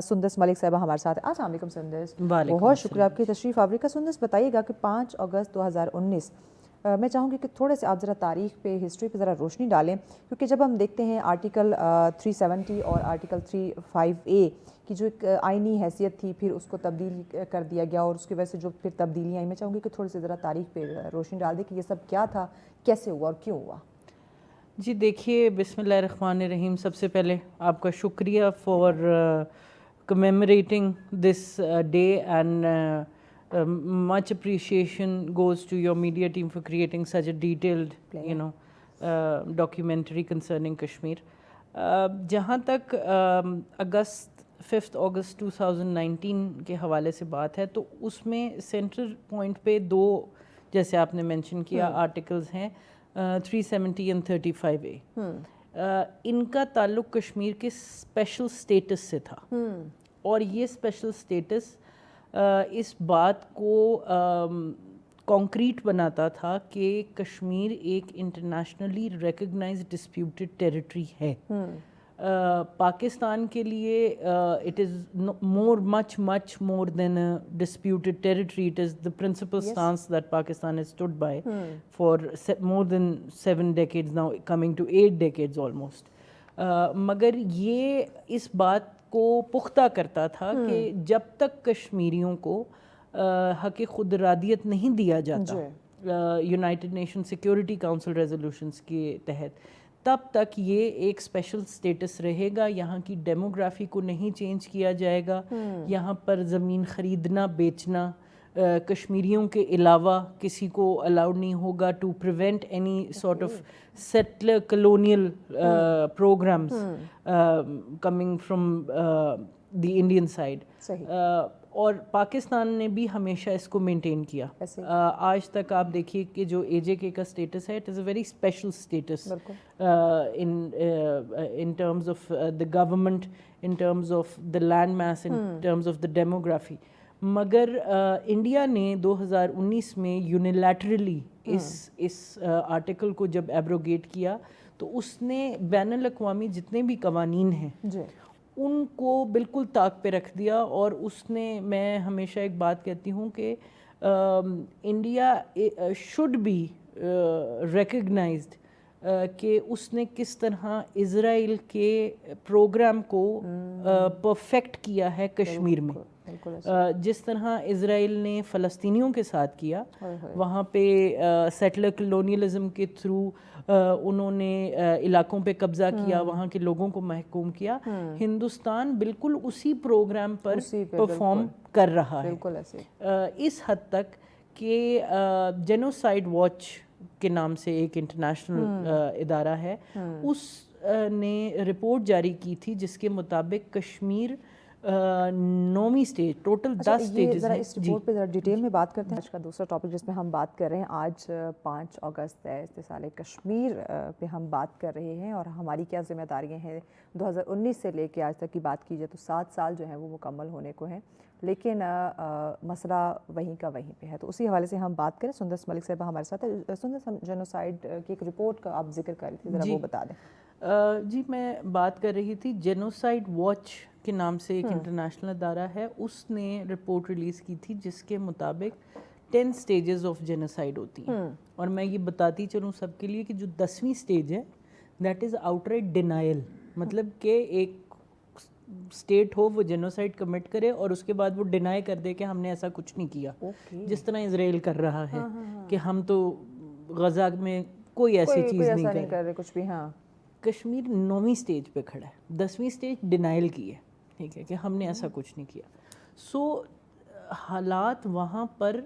A: سندس ملک صاحبہ ہمارے ساتھ. السلام علیکم سندس. بہت شکریہ آپ کی تشریف آوری کا. سندس, بتائیے گا کہ 5 اگست 2019 میں چاہوں گی کہ تھوڑے سے آپ ذرا تاریخ پہ, ہسٹری پہ ذرا روشنی ڈالیں, کیونکہ جب ہم دیکھتے ہیں آرٹیکل 370 اور آرٹیکل 35A کی جو ایک آئینی حیثیت تھی, پھر اس کو تبدیل کر دیا گیا, اور اس کی وجہ سے جو پھر تبدیلیاں آئیں, میں چاہوں گی کہ تھوڑے سے ذرا تاریخ پہ روشنی ڈال دیں کہ یہ سب کیا تھا, کیسے ہوا اور کیوں ہوا.
C: جی دیکھیے, بسم اللہ الرحمن الرحیم. سب سے پہلے آپ کا شکریہ for commemorating this day, and much appreciation goes to your media team for creating such a detailed documentary concerning Kashmir. جہاں تک اگست 5 اگست 2019 کے حوالے سے بات ہے تو اس میں سینٹرل پوائنٹ پہ دو جیسے آپ نے مینشن کیا آرٹیکلز ہیں 370 and 35A. ان کا تعلق کشمیر کے اسپیشل اسٹیٹس سے تھا اور یہ اسپیشل اسٹیٹس اس بات کو کانکریٹ بناتا تھا کہ کشمیر ایک انٹرنیشنلی ریکگنائزڈ ڈسپیوٹڈ ٹیریٹری ہے. پاکستان کے لیے it is much more than a disputed territory. It is the principal stance that Pakistan has stood by for more than 7 decades now, coming to 8 decades almost. مگر یہ اس بات کو پختہ کرتا تھا کہ جب تک کشمیریوں کو حق خود ارادیت نہیں دیا جاتا United nation security council resolutions کے تحت, تب تک یہ ایک اسپیشل اسٹیٹس رہے گا. یہاں کی ڈیموگرافی کو نہیں چینج کیا جائے گا. یہاں پر زمین خریدنا بیچنا کشمیریوں کے علاوہ کسی کو الاؤڈ نہیں ہوگا to prevent any sort of settler colonial programs coming from the Indian side. اور پاکستان نے بھی ہمیشہ اس کو مینٹین کیا. آج تک آپ دیکھیے کہ جو AJK کا اسٹیٹس ہے it is a very special status in terms of the government, in terms of the land mass, in terms of the demography. مگر انڈیا نے 2019 میں یونیلیٹرلی اس آرٹیکل کو جب ایبروگیٹ کیا تو اس نے بین الاقوامی جتنے بھی قوانین ہیں ان کو بالکل طاق پہ رکھ دیا. اور اس نے, میں ہمیشہ ایک بات کہتی ہوں کہ انڈیا شوڈ بی ریکگنائزڈ کہ اس نے کس طرح اسرائیل کے پروگرام کو پرفیکٹ کیا ہے کشمیر میں. جس طرح اسرائیل نے فلسطینیوں کے ساتھ کیا, وہاں پہ سیٹلر کلونیلزم کے تھرو انہوں نے علاقوں پہ قبضہ کیا, وہاں کے لوگوں کو محکوم کیا. ہندوستان بالکل اسی پروگرام پر پرفارم کر رہا ہے, اس حد تک کہ جینوسائیڈ واچ کے نام سے ایک انٹرنیشنل ادارہ ہے, اس نے رپورٹ جاری کی تھی جس کے مطابق کشمیر 9ویں اسٹیج, ٹوٹل 10 اسٹیجز ہیں.
A: اس رپورٹ پہ ذرا ڈیٹیل میں بات کرتے ہیں. آج کا دوسرا ٹاپک جس میں ہم بات کر رہے ہیں, آج 5 اگست ہے, استحصال کشمیر پہ ہم بات کر رہے ہیں اور ہماری کیا ذمہ داریاں ہیں. 2019 سے لے کے آج تک کی بات کی جائے تو 7 سال جو ہیں وہ مکمل ہونے کو ہیں, لیکن مسئلہ وہیں کا وہیں پہ ہے. تو اسی حوالے سے ہم بات کریں. سندس ملک صاحبہ ہمارے ساتھ ہے. سندس, جینوسائیڈ کی ایک رپورٹ کا آپ ذکر کر رہی تھی, ذرا وہ بتا دیں.
C: جی میں بات کر رہی تھی جینوسائیڈ واچ کے نام سے ایک انٹرنیشنل ادارہ ہے, اس نے رپورٹ ریلیز کی تھی جس کے مطابق 10 اسٹیجز آف جینوسائیڈ ہوتی ہیں. اور میں یہ بتاتی چلوں سب کے لیے کہ جو 10ویں اسٹیج ہے that is out right denial, مطلب کہ ایک اسٹیٹ ہو وہ جینوسائیڈ کمٹ کرے اور اس کے بعد وہ ڈینائی کر دے کہ ہم نے ایسا کچھ نہیں کیا, جس طرح اسرائیل کر رہا ہے کہ ہم تو غزہ میں کوئی ایسی چیز نہیں کر رہے
A: کچھ بھی. ہاں,
C: کشمیر 9ویں اسٹیج پہ کھڑا ہے, 10ویں اسٹیج ڈینائل کی ہے, ٹھیک ہے, کہ ہم نے ایسا کچھ نہیں کیا. سو حالات وہاں پر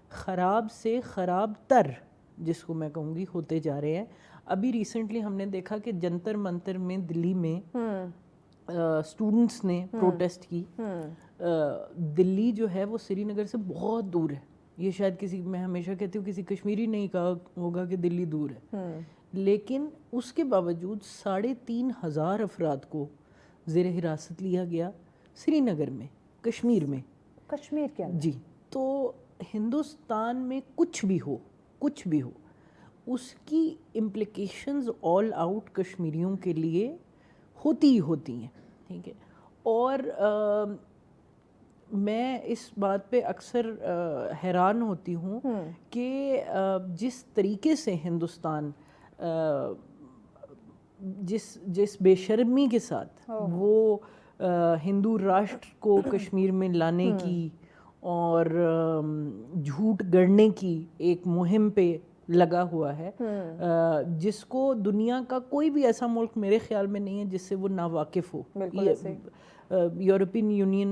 C: خراب سے خراب تر, جس کو میں کہوں گی, ہوتے جا رہے ہیں. ابھی ریسنٹلی ہم نے دیکھا کہ جنتر منتر میں دلی میں اسٹوڈنٹس نے پروٹیسٹ کی. دلی جو ہے وہ سری نگر سے بہت دور ہے. یہ شاید کسی, میں ہمیشہ کہتی ہوں کسی کشمیری نہیں کہا ہوگا کہ دلی دور ہے, لیکن اس کے باوجود 3,500 افراد کو زیر حراست لیا گیا سری نگر میں, کشمیر میں.
A: کشمیر کے اندر؟
C: جی. تو ہندوستان میں کچھ بھی ہو اس کی امپلیکیشنز آل آؤٹ کشمیریوں کے لیے ہوتی ہی ہوتی ہیں, ٹھیک ہے. اور میں اس بات پہ اکثر حیران ہوتی ہوں کہ جس طریقے سے ہندوستان جس بے شرمی کے ساتھ وہ ہندو راشٹر کو کشمیر میں لانے کی اور جھوٹ گڑنے کی ایک مہم پہ لگا ہوا ہے, جس کو دنیا کا کوئی بھی ایسا ملک میرے خیال میں نہیں ہے جس سے وہ ناواقف ہو. یورپین یونین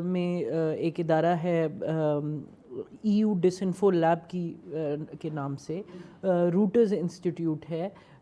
C: میں ایک ادارہ ہے EU ڈس انفو لیب کے نام سے, روٹرز انسٹیٹیوٹ ہے,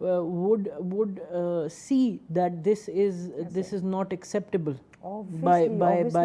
C: would see that this is not acceptable by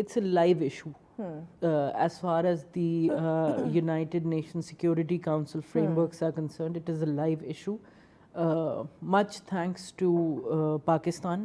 C: it's a live issue as far as the United Nations Security Council frameworks are concerned. It is a live issue. Much thanks to Pakistan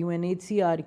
C: UNHCR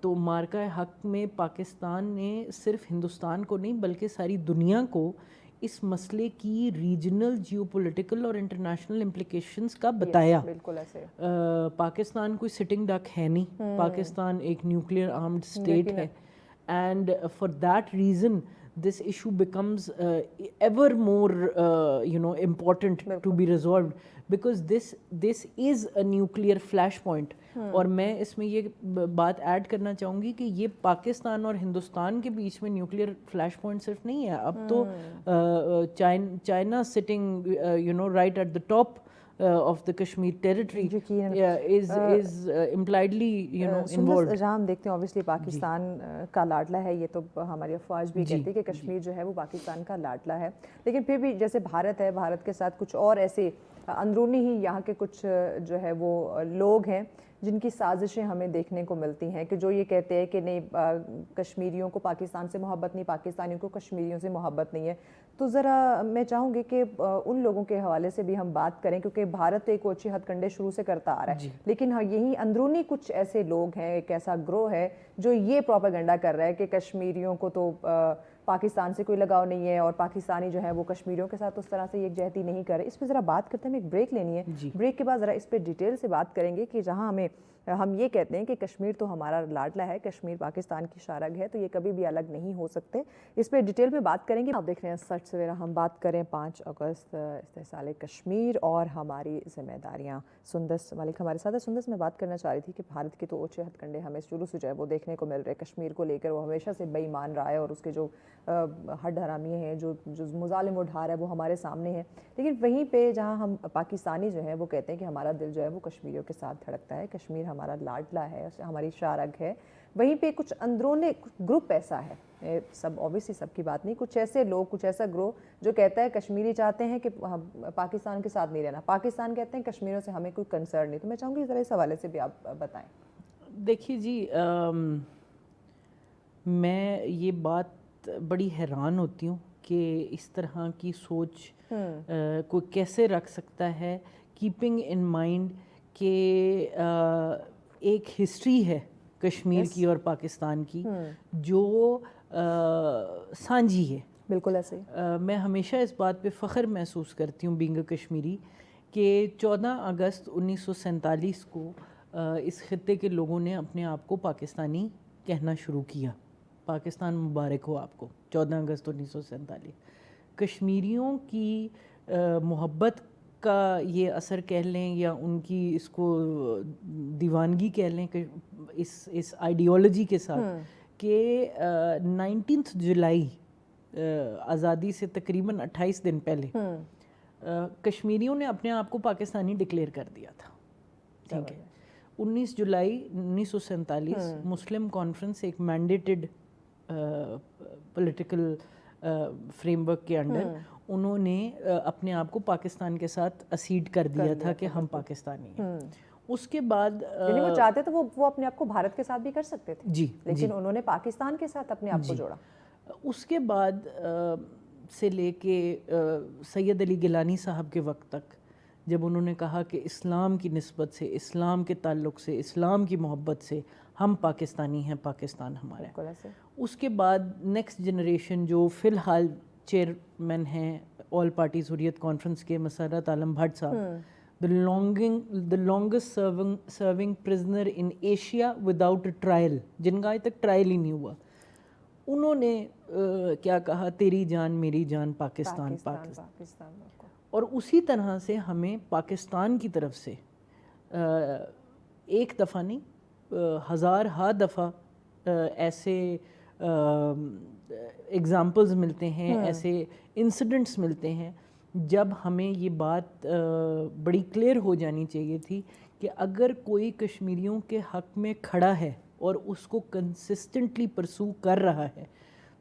C: تو مارکہ حق میں پاکستان نے صرف ہندوستان کو نہیں بلکہ ساری دنیا کو اس مسئلے کی ریجنل جیو پولیٹیکل اور انٹرنیشنل امپلیکیشنز کا بتایا.
A: بالکل ایسے
C: پاکستان کوئی سٹنگ ڈک ہے نہیں, پاکستان ایک نیوکلیئر آرمڈ اسٹیٹ ہے, and for that reason this issue becomes ever more important to be resolved, because this is a nuclear flashpoint. اور میں اس میں یہ بات ایڈ کرنا چاہوں گی کہ یہ پاکستان اور ہندوستان کے بیچ میں نیوکلیئر فلیش پوائنٹ صرف نہیں ہے, اب تو China sitting right at the top of the Kashmir territory is impliedly involved.
A: جہاں ہم دیکھتے ہیں obviously پاکستان کا لاڈلا ہے, یہ تو ہماری افواج بھی کہتی ہے کہ کشمیر جو ہے وہ پاکستان کا لاڈلا ہے, لیکن پھر بھی جیسے بھارت ہے, بھارت کے ساتھ کچھ اور ایسے اندرونی ہی یہاں کے کچھ جو ہے وہ لوگ ہیں جن کی سازشیں ہمیں دیکھنے کو ملتی ہیں کہ جو یہ کہتے ہیں کہ نہیں کشمیریوں کو پاکستان سے محبت نہیں, پاکستانیوں کو کشمیریوں سے محبت نہیں ہے. تو ذرا میں چاہوں گی کہ ان لوگوں کے حوالے سے بھی ہم بات کریں, کیونکہ بھارت ایک اوچے ہتھ کنڈے شروع سے کرتا آ رہا ہے, لیکن ہاں یہی اندرونی کچھ ایسے لوگ ہیں, ایک ایسا گروہ ہے جو یہ پروپیگنڈا کر رہا ہے کہ کشمیریوں کو تو پاکستان سے کوئی لگاؤ نہیں ہے اور پاکستانی جو ہے وہ کشمیریوں کے ساتھ اس طرح سے یکجہتی نہیں کر رہے. اس پہ ذرا بات کرتے ہیں, ہمیں ایک بریک لینی ہے, بریک کے بعد ذرا اس پہ ڈیٹیل سے بات کریں گے کہ جہاں ہم یہ کہتے ہیں کہ کشمیر تو ہمارا لاڈلا ہے, کشمیر پاکستان کی شارگ ہے, تو یہ کبھی بھی الگ نہیں ہو سکتے. اس پہ ڈیٹیل میں بات کریں گے. آپ دیکھ رہے ہیں سچ سویرا, ہم بات کریں 5 اگست استحصال کشمیر اور ہماری ذمہ داریاں. سندس ملک ہمارے ساتھ ہے. سندس میں بات کرنا چاہ رہی تھی کہ بھارت کے تو اوچے ہتھ کنڈے ہمیں شروع سے جو ہے وہ دیکھنے کو مل رہے, کشمیر کو لے کر وہ ہمیشہ سے بے ایمان رہا ہے اور اس کے جو ہڈ حرامی ہیں, جو مظالم اٹھا رہا ہے وہ ہمارے سامنے ہیں. لیکن وہیں پہ جہاں ہم پاکستانی جو ہیں وہ کہتے ہیں کہ ہمارا دل جو ہے وہ کشمیریوں کے ساتھ دھڑکتا ہے, کشمیر ہمارا لاڈلا ہے, ہماری شارگ ہے, وہیں پہ کچھ اندرونی گروپ ایسا ہے, سب اوبیسلی سب کی بات نہیں, کچھ ایسے لوگ, کچھ ایسا گروہ جو کہتا ہے کشمیری چاہتے ہیں کہ پاکستان کے ساتھ نہیں رہنا, پاکستان کہتے ہیں کشمیریوں سے ہمیں کوئی کنسرن نہیں. تو میں چاہوں گی ذرا اس حوالے سے بھی آپ بتائیں.
C: دیکھیے جی, میں یہ بات بڑی حیران ہوتی ہوں کہ اس طرح کی سوچ کوئی کیسے رکھ سکتا ہے, کیپنگ ان مائنڈ کہ ایک ہسٹری ہے کشمیر کی اور پاکستان کی جو سانجھی ہے.
A: بالکل ایسے
C: میں ہمیشہ اس بات پہ فخر محسوس کرتی ہوں بینگ کشمیری کہ 14 اگست 1947 کو اس خطے کے لوگوں نے اپنے آپ کو پاکستانی کہنا شروع کیا. پاکستان مبارک ہو آپ کو. 14 اگست 1947 کشمیریوں کی محبت کا یہ اثر کہہ لیں یا ان کی اس کو دیوانگی کہہ لیں کہ اس آئیڈیالوجی کے ساتھ کہ 19 جولائی آزادی سے تقریباً 28 دن پہلے کشمیریوں نے اپنے آپ کو پاکستانی ڈکلیئر کر دیا تھا. ٹھیک ہے, 19 جولائی 1947 مسلم کانفرنس ایک مینڈیٹڈ پولیٹیکل فریم ورک کے انڈر انہوں نے اپنے آپ کو پاکستان کے ساتھ اسیڈ کر دیا تھا کہ ہم پاکستانی ہیں. اس کے بعد
A: یعنی وہ چاہتے تو وہ اپنے آپ کو بھارت کے ساتھ بھی کر سکتے تھے,
C: جی,
A: لیکن انہوں نے پاکستان کے ساتھ اپنے آپ کو جوڑا.
C: اس کے بعد سے لے کے سید علی گیلانی صاحب کے وقت تک جب انہوں نے کہا کہ اسلام کی نسبت سے, اسلام کے تعلق سے, اسلام کی محبت سے ہم پاکستانی ہیں, پاکستان ہمارا ہے. اس کے بعد نیکسٹ جنریشن جو فی الحال چیئرمین ہیں آل پارٹیز حریت کانفرنس کے, مسرت عالم بھٹ صاحب, the longest serving prisoner in Asia without a trial, جن کا آج تک ٹرائل ہی نہیں ہوا. انہوں نے کیا کہا, تیری جان میری جان پاکستان, پاکستان. اور اسی طرح سے ہمیں پاکستان کی طرف سے ایک دفعہ نہیں ہزارہا دفعہ ایسے ایگزامپلز ملتے ہیں, ایسے انسیڈنٹس ملتے ہیں جب ہمیں یہ بات بڑی کلیئر ہو جانی چاہیے تھی کہ اگر کوئی کشمیریوں کے حق میں کھڑا ہے اور اس کو کنسسٹنٹلی پرسو کر رہا ہے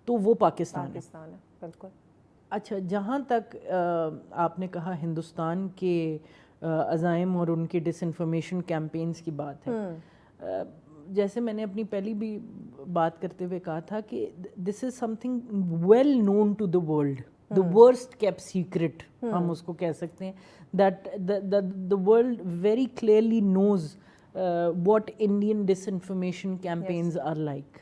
C: تو وہ پاکستان ہے.
A: بالکل.
C: اچھا, جہاں تک آپ نے کہا ہندوستان کے عزائم اور ان کے ڈس انفارمیشن کیمپینز کی بات ہے, جیسے میں نے اپنی پہلی بھی بات کرتے ہوئے کہا تھا کہ this is something well known to the world, the worst kept secret ہم اس کو کہہ سکتے ہیں, that the world very clearly knows what Indian disinformation campaigns are like.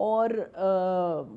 C: اور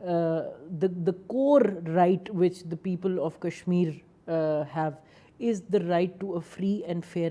C: the core right which the people of Kashmir have is the right to a free and fair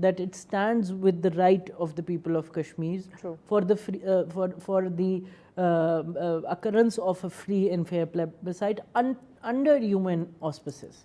C: that it stands with the right of the people of Kashmir
A: True.
C: for the for the occurrence of a free and fair plebiscite under UN auspices.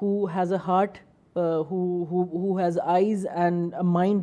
C: who has a heart, who has eyes and a mind,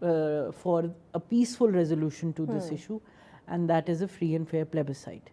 C: for a peaceful resolution to this issue, and that is a free and fair plebiscite.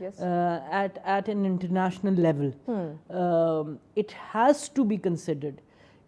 C: at an international level. It has to be considered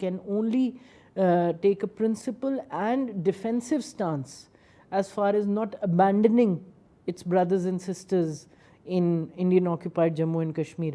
C: can only take a principle and defensive stance as far as not abandoning its brothers and sisters in Indian occupied Jammu and Kashmir.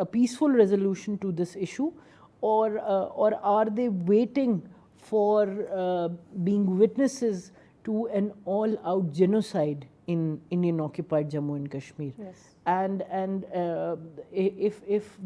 C: a peaceful resolution to this issue, or are they waiting for being witnesses to an all-out genocide in Indian occupied Jammu and Kashmir?
A: Yes.
C: And if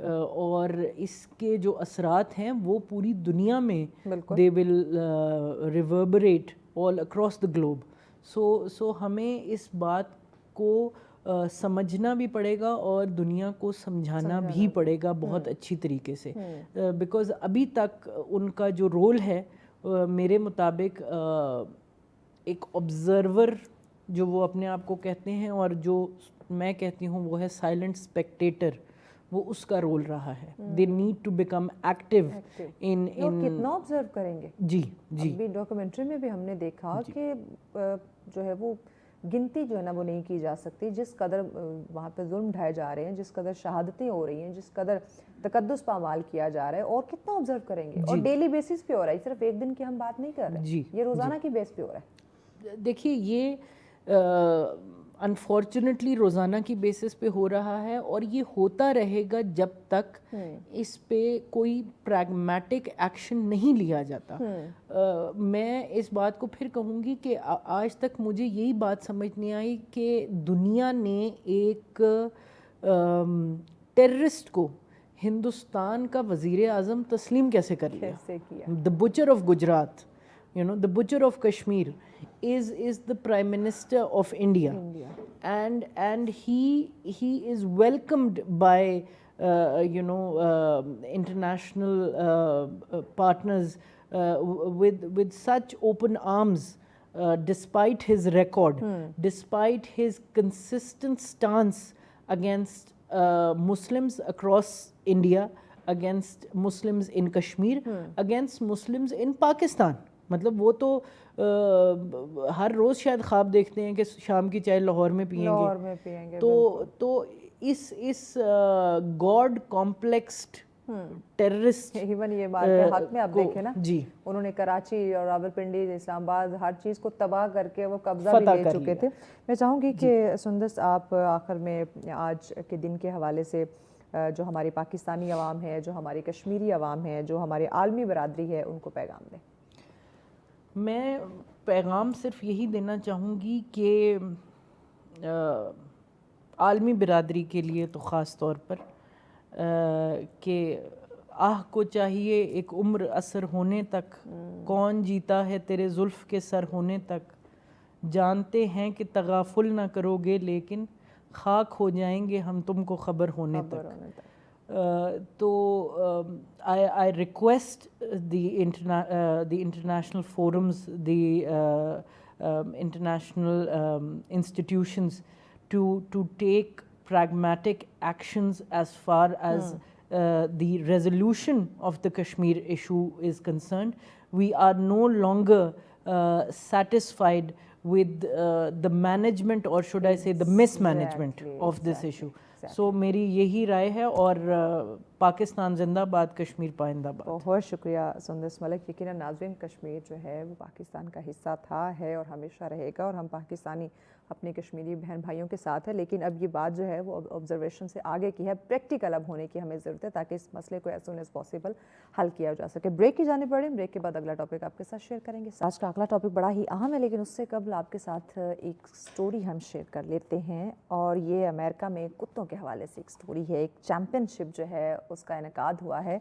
C: اور اس کے جو اثرات ہیں وہ پوری دنیا میں
A: بالکل
C: دے ول ریوربریٹ آل اکراس دا گلوب. سو ہمیں اس بات کو سمجھنا بھی پڑے گا اور دنیا کو سمجھانا بھی پڑے گا بہت اچھی طریقے سے, بیکاز ابھی تک ان کا جو رول ہے میرے مطابق ایک آبزرور جو وہ اپنے آپ کو کہتے ہیں, اور جو میں کہتی ہوں وہ ہے سائلنٹ اسپیکٹیٹر, وہ اس کا رول رہا ہے. They need to become active in
A: کتنا آبزرو کریں گے.
C: جی جی
A: ابھی ڈاکومنٹری میں بھی ہم نے دیکھا کہ جو ہے وہ گنتی جو ہے نا وہ نہیں کی جا سکتی, جس قدر وہاں پہ ظلم ڈھائے جا رہے ہیں, جس قدر شہادتیں ہو رہی ہیں, جس قدر تقدس پامال کیا جا رہا ہے, اور کتنا آبزرو کریں گے. اور ڈیلی بیسس پہ ہو رہا ہے, صرف ایک دن کی ہم بات نہیں کر رہے, یہ روزانہ کی بیس پہ ہو رہا ہے.
C: دیکھیے یہ انفارچونیٹلی روزانہ کی بیسس پہ ہو رہا ہے, اور یہ ہوتا رہے گا جب تک اس پہ کوئی پریگمیٹک ایکشن نہیں لیا جاتا. میں اس بات کو پھر کہوں گی کہ آج تک مجھے یہی بات سمجھ نہیں آئی کہ دنیا نے ایک ٹیررسٹ کو ہندوستان کا وزیر اعظم تسلیم کیسے کر لیا. The butcher of Gujarat, you know, the butcher of Kashmir is the Prime Minister of India. And he is welcomed by international partners with such open arms, despite his record, despite his consistent stance against Muslims across India, against Muslims in Kashmir, against Muslims in Pakistan. مطلب وہ تو ہر روز شاید خواب دیکھتے ہیں کہ شام کی چائے لاہور میں پئیں گے, تو اس گاڈ کمپلیکسڈ ٹیررسٹ
A: ایون یہ بات کے حق میں آپ دیکھیں نا,
C: جی
A: انہوں نے کراچی اور راولپنڈی, اسلام آباد, ہر چیز کو تباہ کر کے وہ قبضہ بھی لے چکے تھے. میں چاہوں گی کہ سندس آپ آخر میں آج کے دن کے حوالے سے جو ہماری پاکستانی عوام ہے, جو ہماری کشمیری عوام ہے, جو ہماری عالمی برادری ہے, ان کو پیغام دیں.
C: میں پیغام صرف یہی دینا چاہوں گی کہ عالمی برادری کے لیے تو خاص طور پر کہ کو چاہیے ایک عمر اثر ہونے تک, کون جیتا ہے تیرے زلف کے سر ہونے تک, جانتے ہیں کہ تغافل نہ کرو گے لیکن خاک ہو جائیں گے ہم تم کو خبر ہونے تک. تو I request the international forums, the international institutions to take pragmatic actions as far as the resolution of the Kashmir issue is concerned. We are no longer satisfied with the management, or should I say the mismanagement of this issue. سو میری یہی رائے ہے, اور پاکستان زندہ باد, کشمیر پائندہ باد.
A: بہت شکریہ سندس ملک. یقیناً ناظرین, کشمیر جو ہے وہ پاکستان کا حصہ تھا, ہے اور ہمیشہ رہے گا, اور ہم پاکستانی اپنے کشمیری بہن بھائیوں کے ساتھ ہے. لیکن اب یہ بات جو ہے وہ آبزرویشن سے آگے کی ہے, پریکٹیکل اب ہونے کی ہمیں ضرورت ہے, تاکہ اس مسئلے کو ایز سون ایز پاسبل حل کیا جا سکے. بریک کی جانب بڑھیں, بریک کے بعد اگلا ٹاپک آپ کے ساتھ شیئر کریں گے. آج کا اگلا ٹاپک بڑا ہی اہم ہے, لیکن اس سے قبل آپ کے ساتھ ایک سٹوری ہم شیئر کر لیتے ہیں, اور یہ امریکہ میں کتوں کے حوالے سے ایک سٹوری ہے. ایک چیمپئن شپ جو ہے اس کا انعقاد ہوا ہے.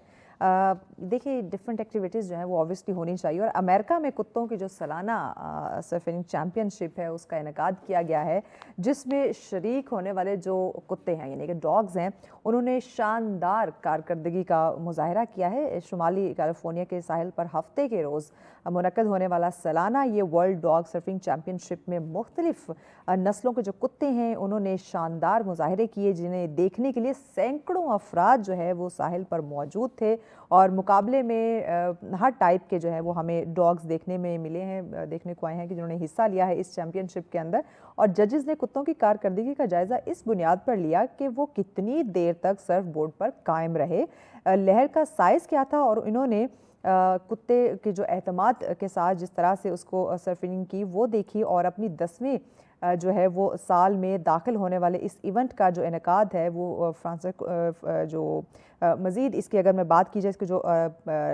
A: دیکھیے ڈفرینٹ ایکٹیویٹیز جو ہیں وہ اوبویسلی ہونی چاہیے, اور امریکہ میں کتوں کی جو سالانہ سرفنگ چیمپئن شپ ہے اس کا انعقاد کیا گیا ہے, جس میں شریک ہونے والے جو کتے ہیں یعنی کہ ڈاگز ہیں, انہوں نے شاندار کارکردگی کا مظاہرہ کیا ہے. شمالی کیلیفورنیا کے ساحل پر ہفتے کے روز منعقد ہونے والا سالانہ یہ ورلڈ ڈاگ سرفنگ چیمپئن شپ میں مختلف نسلوں کے جو کتے ہیں انہوں نے شاندار مظاہرے کیے, جنہیں دیکھنے کے لیے سینکڑوں افراد جو ہے وہ ساحل پر موجود تھے. اور مقابلے میں ہر ٹائپ کے جو ہے وہ ہمیں ڈاگز دیکھنے میں ملے ہیں, دیکھنے کو آئے ہیں کہ جنہوں نے حصہ لیا ہے اس چیمپئن شپ کے اندر. اور ججز نے کتوں کی کارکردگی کا جائزہ اس بنیاد پر لیا کہ وہ کتنی دیر تک سرف بورڈ پر قائم رہے, لہر کا سائز کیا تھا, اور انہوں نے کتے کے جو اعتماد کے ساتھ جس طرح سے اس کو سرفنگ کی وہ دیکھی, اور اپنی 10ویں جو ہے وہ سال میں داخل ہونے والے اس ایونٹ کا جو انعقاد ہے وہ جو مزید اس کی اگر میں بات کی جائے، اس کی جو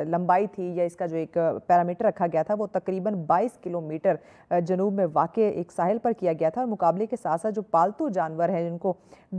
A: لمبائی تھی یا اس کا جو ایک پیرامیٹر رکھا گیا تھا وہ تقریباً 22 کلومیٹر جنوب میں واقع ایک ساحل پر کیا گیا تھا، اور مقابلے کے ساتھ ساتھ جو پالتو جانور ہیں جن کو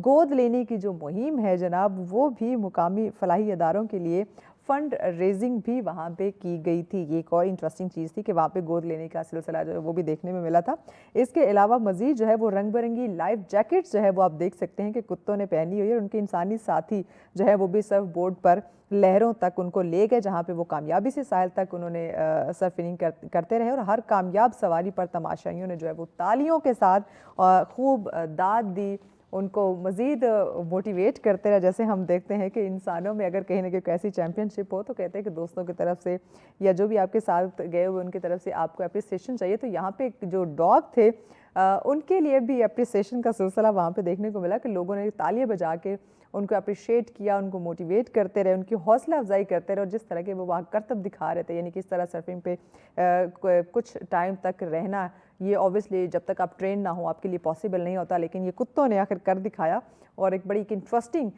A: گود لینے کی جو مہم ہے جناب، وہ بھی مقامی فلاحی اداروں کے لیے فنڈ ریزنگ بھی وہاں پہ کی گئی تھی۔ یہ ایک اور انٹرسٹنگ چیز تھی کہ وہاں پہ گود لینے کا سلسلہ جو ہے وہ بھی دیکھنے میں ملا تھا۔ اس کے علاوہ مزید جو ہے وہ رنگ برنگی لائف جیکٹس جو ہے وہ آپ دیکھ سکتے ہیں کہ کتوں نے پہنی ہوئی ہے، اور ان کے انسانی ساتھی جو ہے وہ بھی سرف بورڈ پر لہروں تک ان کو لے گئے، جہاں پہ وہ کامیابی سے ساحل تک انہوں نے سرفنگ کرتے رہے، اور ہر کامیاب سواری پر تماشائیوں نے جو ہے وہ تالیوں کے ساتھ خوب داد دی، ان کو مزید موٹیویٹ کرتے رہے۔ جیسے ہم دیکھتے ہیں کہ انسانوں میں اگر کہیں نہ کہیں ایسی چیمپئن شپ ہو تو کہتے ہیں کہ دوستوں کی طرف سے یا جو بھی آپ کے ساتھ گئے ہوئے ان کی طرف سے آپ کو اپریسیشن چاہیے، تو یہاں پہ جو ڈاگ تھے ان کے لیے بھی اپریسیشن کا سلسلہ وہاں پہ دیکھنے کو ملا کہ لوگوں نے تالیاں بجا کے ان کو اپریشیٹ کیا، ان کو موٹیویٹ کرتے رہے، ان کی حوصلہ افزائی کرتے رہے، اور جس طرح کے وہ وہاں کرتب دکھا رہے تھے، یعنی کس طرح سرفنگ پہ کچھ ٹائم تک رہنا، یہ اوبیسلی جب تک آپ ٹرین نہ ہوں آپ کے لیے پاسبل نہیں ہوتا، لیکن یہ کتوں نے آخر کر دکھایا، اور ایک بڑی انٹرسٹنگ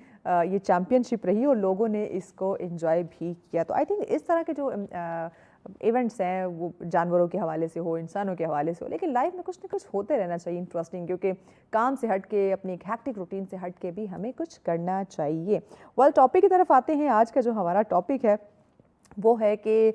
A: یہ چیمپئن شپ رہی اور لوگوں نے اس کو انجوائے بھی کیا۔ تو آئی تھنک اس طرح کے جو ایونٹس ہیں وہ جانوروں کے حوالے سے ہو، انسانوں کے حوالے سے ہو، لیکن لائف میں کچھ نہ کچھ ہوتے رہنا چاہیے انٹرسٹنگ، کیونکہ کام سے ہٹ کے اپنی ایک ہیکٹک روٹین سے ہٹ کے بھی ہمیں کچھ کرنا چاہیے۔ ٹاپک کی طرف آتے ہیں۔ آج کا جو ہمارا ٹاپک ہے وہ ہے کہ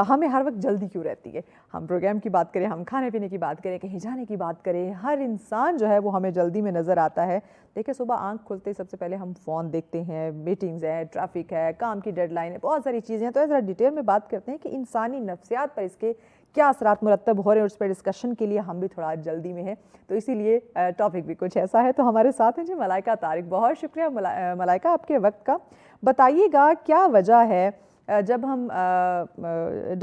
A: ہمیں ہر وقت جلدی کیوں رہتی ہے۔ ہم پروگرام کی بات کریں، ہم کھانے پینے کی بات کریں، کہیں جانے کی بات کریں، ہر انسان جو ہے وہ ہمیں جلدی میں نظر آتا ہے۔ دیکھیں صبح آنکھ کھلتے سب سے پہلے ہم فون دیکھتے ہیں، میٹنگز ہیں، ٹریفک ہے، کام کی ڈیڈ لائن ہے، بہت ساری چیزیں ہیں۔ تو ذرا ڈیٹیل میں بات کرتے ہیں کہ انسانی نفسیات پر اس کے کیا اثرات مرتب ہو رہے ہیں، اور اس پہ ڈسکشن کے لیے ہم بھی تھوڑا جلدی میں ہیں، تو اسی لیے ٹاپک بھی کچھ ایسا ہے۔ تو ہمارے ساتھ ہیں جی ملائکہ طارق۔ بہت شکریہ ملائکہ آپ کے وقت کا۔ بتائیے گا کیا وجہ ہے جب ہم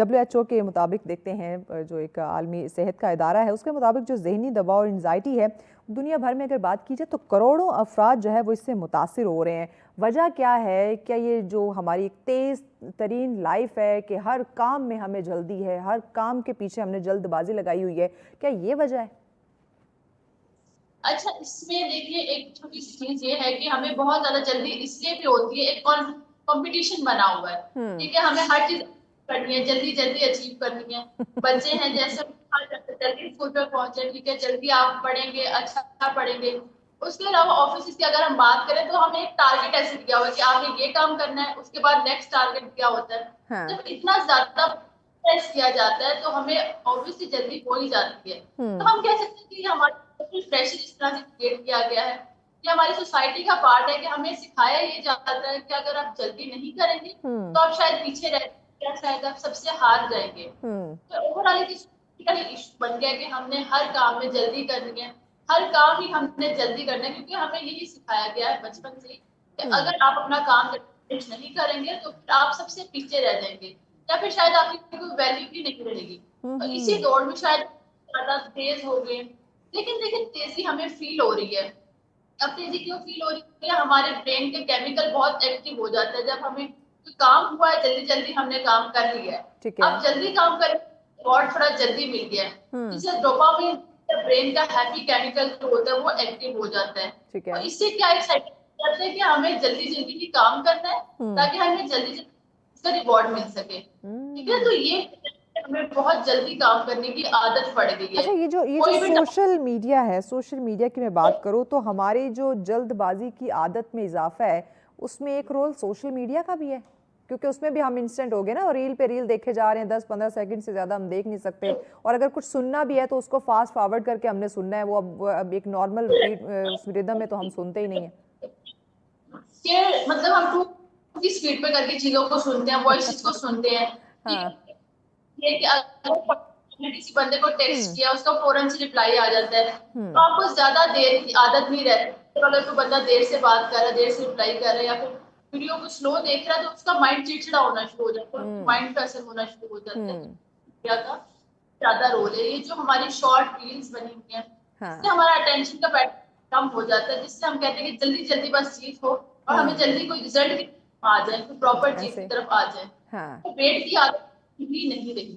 A: WHO کے مطابق دیکھتے ہیں، جو ایک عالمی صحت کا ادارہ ہے، اس کے مطابق جو ذہنی دباؤ اور انزائٹی ہے دنیا بھر میں اگر بات کی جائے تو کروڑوں افراد جو ہے وہ اس سے متاثر ہو رہے ہیں۔ وجہ کیا ہے؟ کیا یہ جو ہماری ایک تیز ترین لائف ہے کہ ہر کام میں ہمیں جلدی ہے، ہر کام کے پیچھے ہم نے جلد بازی لگائی ہوئی ہے، کیا یہ وجہ ہے؟
D: اچھا، اس میں دیکھیے ایک چھوٹی سی چیز یہ ہے کہ ہمیں بہت زیادہ جلدی اس لیے بھی ہوتی ہے، ایک کمپٹیشن بنا ہوا ہے، ٹھیک ہے، ہمیں ہر چیز کرنی ہے، جلدی جلدی اچیو کرنی ہے۔ بچے ہیں جیسے جلدی اسکول پہ پہنچے، ٹھیک ہے، جلدی آپ پڑھیں گے، اچھا پڑھیں گے۔ اس کے علاوہ آفس کی اگر ہم بات کریں تو ہمیں ایک ٹارگیٹ ایسے دیا ہوا ہے کہ آپ نے یہ کام کرنا ہے، اس کے بعد نیکسٹ ٹارگیٹ کیا ہوتا ہے۔ جب اتنا زیادہ پریس کیا جاتا ہے تو ہمیں آبویسلی جلدی ہو ہی جاتی ہے۔ تو ہم کہہ سکتے ہیں کہ ہمارے پریشر اس طرح سے کریٹ کیا گیا ہے، یہ ہماری سوسائٹی کا پارٹ ہے کہ ہمیں سکھایا یہ جاتا ہے کہ اگر آپ جلدی نہیں کریں گے تو آپ شاید پیچھے رہ جائیں گے، شاید آپ سب سے ہار جائیں گے۔ تو اوور آل ایشو بن گیا کہ ہم نے ہر کام میں جلدی کرنی ہے، ہر کام ہی ہم نے جلدی کرنا ہے، کیونکہ ہمیں یہی سکھایا گیا ہے بچپن سے کہ اگر آپ اپنا کام نہیں کریں گے تو پھر آپ سب سے پیچھے رہ جائیں گے، یا پھر شاید آپ کی کوئی ویلیو بھی نہیں رہے گی۔ تو اسی دوڑ میں شاید زیادہ تیز ہو گئے، لیکن دیکھیں تیزی ہمیں فیل ہو رہی ہے۔ اب تیزی کیوں فیل ہو رہی ہے؟ ہمارے برین کے کیمیکل بہت ایکٹیو ہو جاتا ہے جب ہمیں کوئی کام ہوا ہے، جلدی جلدی ہم نے کام کر لیا ہے، اب جلدی کام کریں ریوارڈ تھوڑا جلدی مل گیا ہے، جس سے ڈوپامین برین کا ہیپی کیمیکل جو ہوتا ہے وہ ایکٹیو ہو جاتا ہے، اور اس سے کیا ایکسائٹمنٹ کرتا ہے کہ ہمیں جلدی جلدی ہی کام کرنا ہے تاکہ ہمیں جلدی جلدی اس کا ریوارڈ مل سکے، ٹھیک ہے۔ تو یہ ہمیں بہت جلدی کام کرنے کی عادت پڑ گئی ہے۔
A: اچھا، یہ جو سوشل میڈیا ہے، سوشل میڈیا کی میں بات کروں تو ہماری جو جلد بازی کی عادت میں اضافہ ہے، اس میں ایک رول سوشل میڈیا کا بھی ہے، کیونکہ اس میں بھی ہم انسٹنٹ ہو گئے نا، اور ریل پہ ریل دیکھے جا رہے ہیں، 10-15 سیکنڈ سے زیادہ ہم دیکھ نہیں سکتے، اور اگر کچھ سننا بھی ہے تو اس کو فاسٹ فارورڈ کر کے ہم نے سننا ہے، وہ اب ایک نارمل ریدم میں تو ہم سنتے ہی نہیں ہیں۔
D: مطلب ہم کی سپیڈ پہ کر کے چیزوں کو سنتے ہیں، وائسز کو سنتے ہیں، یہ کہ اگر کسی بندے کو ٹیکسٹ کیا اس کا فوراً سے ریپلائی آ جاتا ہے، تو آپ کو زیادہ دیر کی عادت نہیں رہتی۔ اگر کوئی بندہ دیر سے بات کر رہا ہے، دیر سے ریپلائی کر رہا ہے، یا پھر ویڈیو کو سلو دیکھ رہا ہے تو اس کا مائنڈ چڑچڑا ہونا شروع ہو جاتا ہے، مائنڈ پہ اثر ہونا شروع ہو جاتا ہے۔ میڈیا کا زیادہ رول ہے، یہ جو ہماری شارٹ ریلز بنی ہوئی ہیں اس سے ہمارا اٹینشن کا پیٹرن کم ہو جاتا ہے، جس سے ہم کہتے ہیں کہ جلدی جلدی بس چیز ہو اور ہمیں جلدی کوئی رزلٹ کی آ جائے، کوئی پراپر چیز کی طرف آ جائے، تو ویٹ کی عادت بھی نہیں رہی۔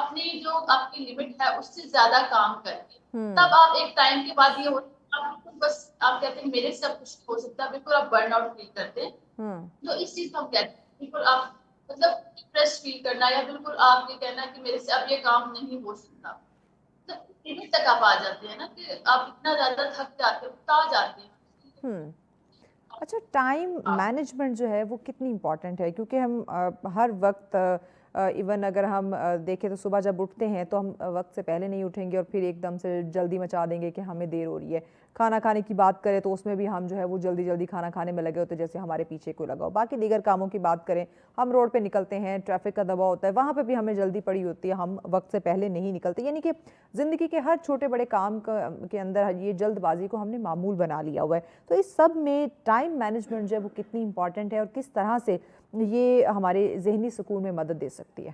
D: اپنی جو آپ کی لمٹ ہے اس سے زیادہ کام کریں، تب آپ ایک ٹائم کے بعد یہ ہوتا ہے آپ بس آپ کہتے ہیں میرے سے اب کچھ نہیں ہو سکتا، بالکل آپ برن آؤٹ فیل کرتے ہیں. تو اس چیز کو ہم کہتے ہیں بالکل آپ مطلب ڈپریس فیل کرنا یا بالکل آپ یہ کہنا کہ میرے سے اب یہ کام نہیں ہو سکتا. لمٹ تک آپ آ جاتے ہیں نا کہ آپ اتنا زیادہ تھک جاتے ہیں، اکتا جاتے ہیں.
A: اچھا، ٹائم مینجمنٹ جو ہے وہ کتنی امپورٹنٹ ہے؟ کیونکہ ہم ہر وقت ایون اگر ہم دیکھیں تو صبح جب اٹھتے ہیں تو ہم وقت سے پہلے نہیں اٹھیں گے اور پھر ایک دم سے جلدی مچا دیں گے کہ ہمیں دیر ہو رہی ہے. کھانا کھانے کی بات کریں تو اس میں بھی ہم جو ہے وہ جلدی جلدی کھانا کھانے میں لگے ہوتے ہیں جیسے ہمارے پیچھے کوئی لگا ہو. باقی دیگر کاموں کی بات کریں، ہم روڈ پہ نکلتے ہیں، ٹریفک کا دباؤ ہوتا ہے، وہاں پہ بھی ہمیں جلدی پڑی ہوتی ہے، ہم وقت سے پہلے نہیں نکلتے. یعنی کہ زندگی کے ہر چھوٹے بڑے کام کے اندر یہ جلد بازی کو ہم نے معمول بنا لیا ہوا ہے. تو اس سب میں ٹائم مینجمنٹ جو ہے وہ کتنی امپورٹنٹ ہے اور کس طرح سے یہ ہمارے ذہنی سکون میں مدد دے سکتی ہے؟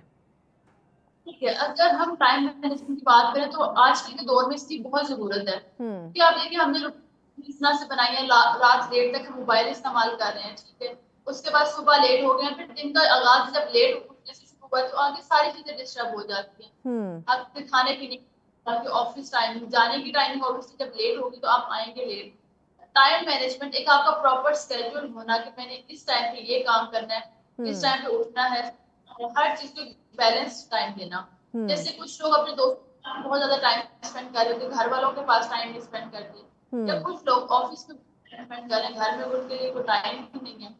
D: ٹھیک ہے، اگر ہم ٹائم مینجمنٹ کی بات کریں تو آج کے دور میں اس کی بہت ضرورت ہے. کہ آپ دیکھیں ہم نے اس طرح سے بنائی ہے رات دیر تک ہم موبائل استعمال کر رہے ہیں، ٹھیک ہے، اس کے بعد صبح لیٹ ہو گئے ہیں، پھر دن کا آغاز جب لیٹ اٹھنے سے شروع ہوا تو آگے ساری چیزیں ڈسٹرب ہو جاتی ہیں. آپ کے کھانے پینے آپ کے آفس ٹائمنگ جانے کی ٹائمنگ آبویسلی جب لیٹ ہوگی تو آپ آئیں گے لیٹ. ٹائم مینجمنٹ ایک آپ کا پراپر اسکیڈول ہونا کہ میں نے اس ٹائم پہ یہ کام کرنا ہے، اس ٹائم پہ اٹھنا ہے، ہر چیز کو بیلنس ٹائم دینا. جیسے کچھ لوگ اپنے دوستوں بہت زیادہ ٹائم اسپینڈ کر رہے تھے، گھر والوں کے پاس ٹائم نہیں اسپینڈ کرتے، یا کچھ لوگ آفس میں ٹائم اسپینڈ کر رہے ہیں، گھر میں ان کے لیے کوئی ٹائم ہی نہیں ہے.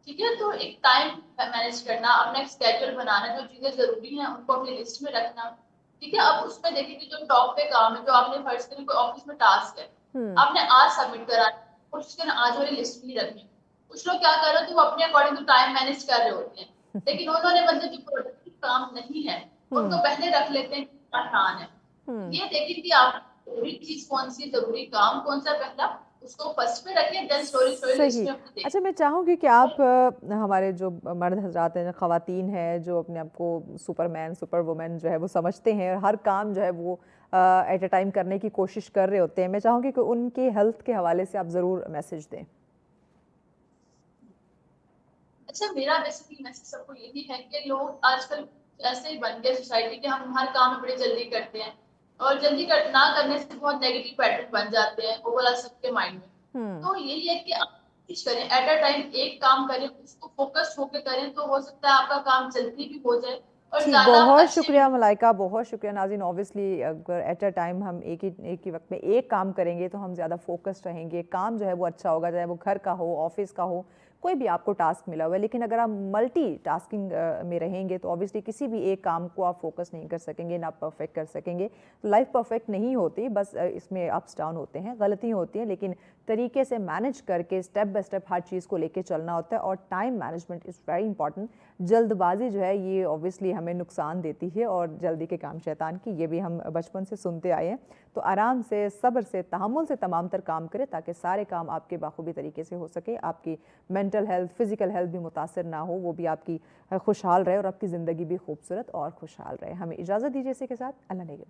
D: ٹھیک ہے، تو ایک ٹائم مینج کرنا، اپنا ایک اسکیڈول بنانا، جو چیزیں ضروری ہیں ان کو اپنی لسٹ میں رکھنا. ٹھیک ہے، اب اس میں دیکھیں کہ جو ٹاپ پہ کام ہے، جو آپ نے فرض کریں کوئی آفس میں ٹاسک ہے، آپ نے آج سبمٹ کرا، کوشش کریں آج والی لسٹ میں ہی رکھیں. کچھ لوگ کیا کر رہے ہیں تو وہ اپنے اکارڈنگ ٹو ٹائم مینج کر رہے ہوتے ہیں، لیکن انہوں نے مطلب جو پروڈکٹیو کام نہیں ہے ان کو پہلے رکھ لیتے ہیں، آسان ہے. یہ دیکھیں کہ آپ ضروری چیز کون سی، ضروری کام کون سا، پہلا اس کو فرسٹ پہ رکھیں، دین سلولی لسٹ
A: صحیح.
D: میں اپنی دیکھیں.
A: اچھا، میں چاہوں گی کہ آپ ہمارے جو مرد حضرات ہیں، خواتین ہیں جو اپنے آپ کو سپر مین سپر وومن جو ہے وہ سمجھتے ہیں اور ہر کام جو ہے وہ ایٹ اے ٹائم کرنے کی کوشش کر رہے ہوتے ہیں، میں چاہوں گی کہ ان کے ہیلتھ کے حوالے سے آپ ضرور میسج دیں.
D: اچھا، میرا بیسیکلی میسج سب کو یہی ہے کہ لوگ آج کل ایسے ہی بن گئے سوسائٹی کے، ہم ہر کام بڑے جلدی کرتے ہیں اور جلدی نہ کرنے سے بہت نیگیٹو پیٹرن بن جاتے ہیں اوور آل سب کے مائنڈ میں. تو یہی ہے کہ آپ کوشش کریں ایٹ اے ٹائم ایک کام کریں، اس کو فوکس ہو کے کریں تو ہو سکتا ہے آپ کا کام جلدی بھی ہو جائے اور
A: ٹھیک،
D: زیادہ
A: بہت
D: اچھے
A: شکریہ ملائکہ، بہت شکریہ. ناظرین، اوبیسلی اگر ایٹ اے ٹائم ہم ایک ہی وقت میں ایک کام کریں گے تو ہم زیادہ فوکسڈ رہیں گے، کام جو ہے وہ اچھا ہوگا، چاہے وہ گھر کا ہو، آفس کا ہو، کوئی بھی آپ کو ٹاسک ملا ہوا ہے. لیکن اگر آپ ملٹی ٹاسکنگ میں رہیں گے تو اوبیسلی کسی بھی ایک کام کو آپ فوکس نہیں کر سکیں گے، نہ پرفیکٹ کر سکیں گے. لائف پرفیکٹ نہیں ہوتی، بس اس میں اپس ڈاؤن ہوتے ہیں، غلطیاں ہوتی ہیں، لیکن طریقے سے مینج کر کے اسٹیپ بائی اسٹیپ ہر چیز کو لے کے چلنا ہوتا ہے. اور time management is very important. جلد بازی جو ہے یہ اوبیسلی ہمیں نقصان دیتی ہے اور جلدی کے کام شیطان کی، یہ بھی ہم بچپن سے سنتے آئے ہیں. تو آرام سے، صبر سے، تحمل سے تمام تر کام کرے تاکہ سارے کام آپ کے بخوبی طریقے سے ہو سکے، آپ کی مینٹل ہیلتھ، فزیکل ہیلتھ بھی متاثر نہ ہو، وہ بھی آپ کی خوشحال رہے اور آپ کی زندگی بھی خوبصورت اور خوشحال رہے. ہمیں اجازت دیجیے اسی کے ساتھ. اللہ نگہبان.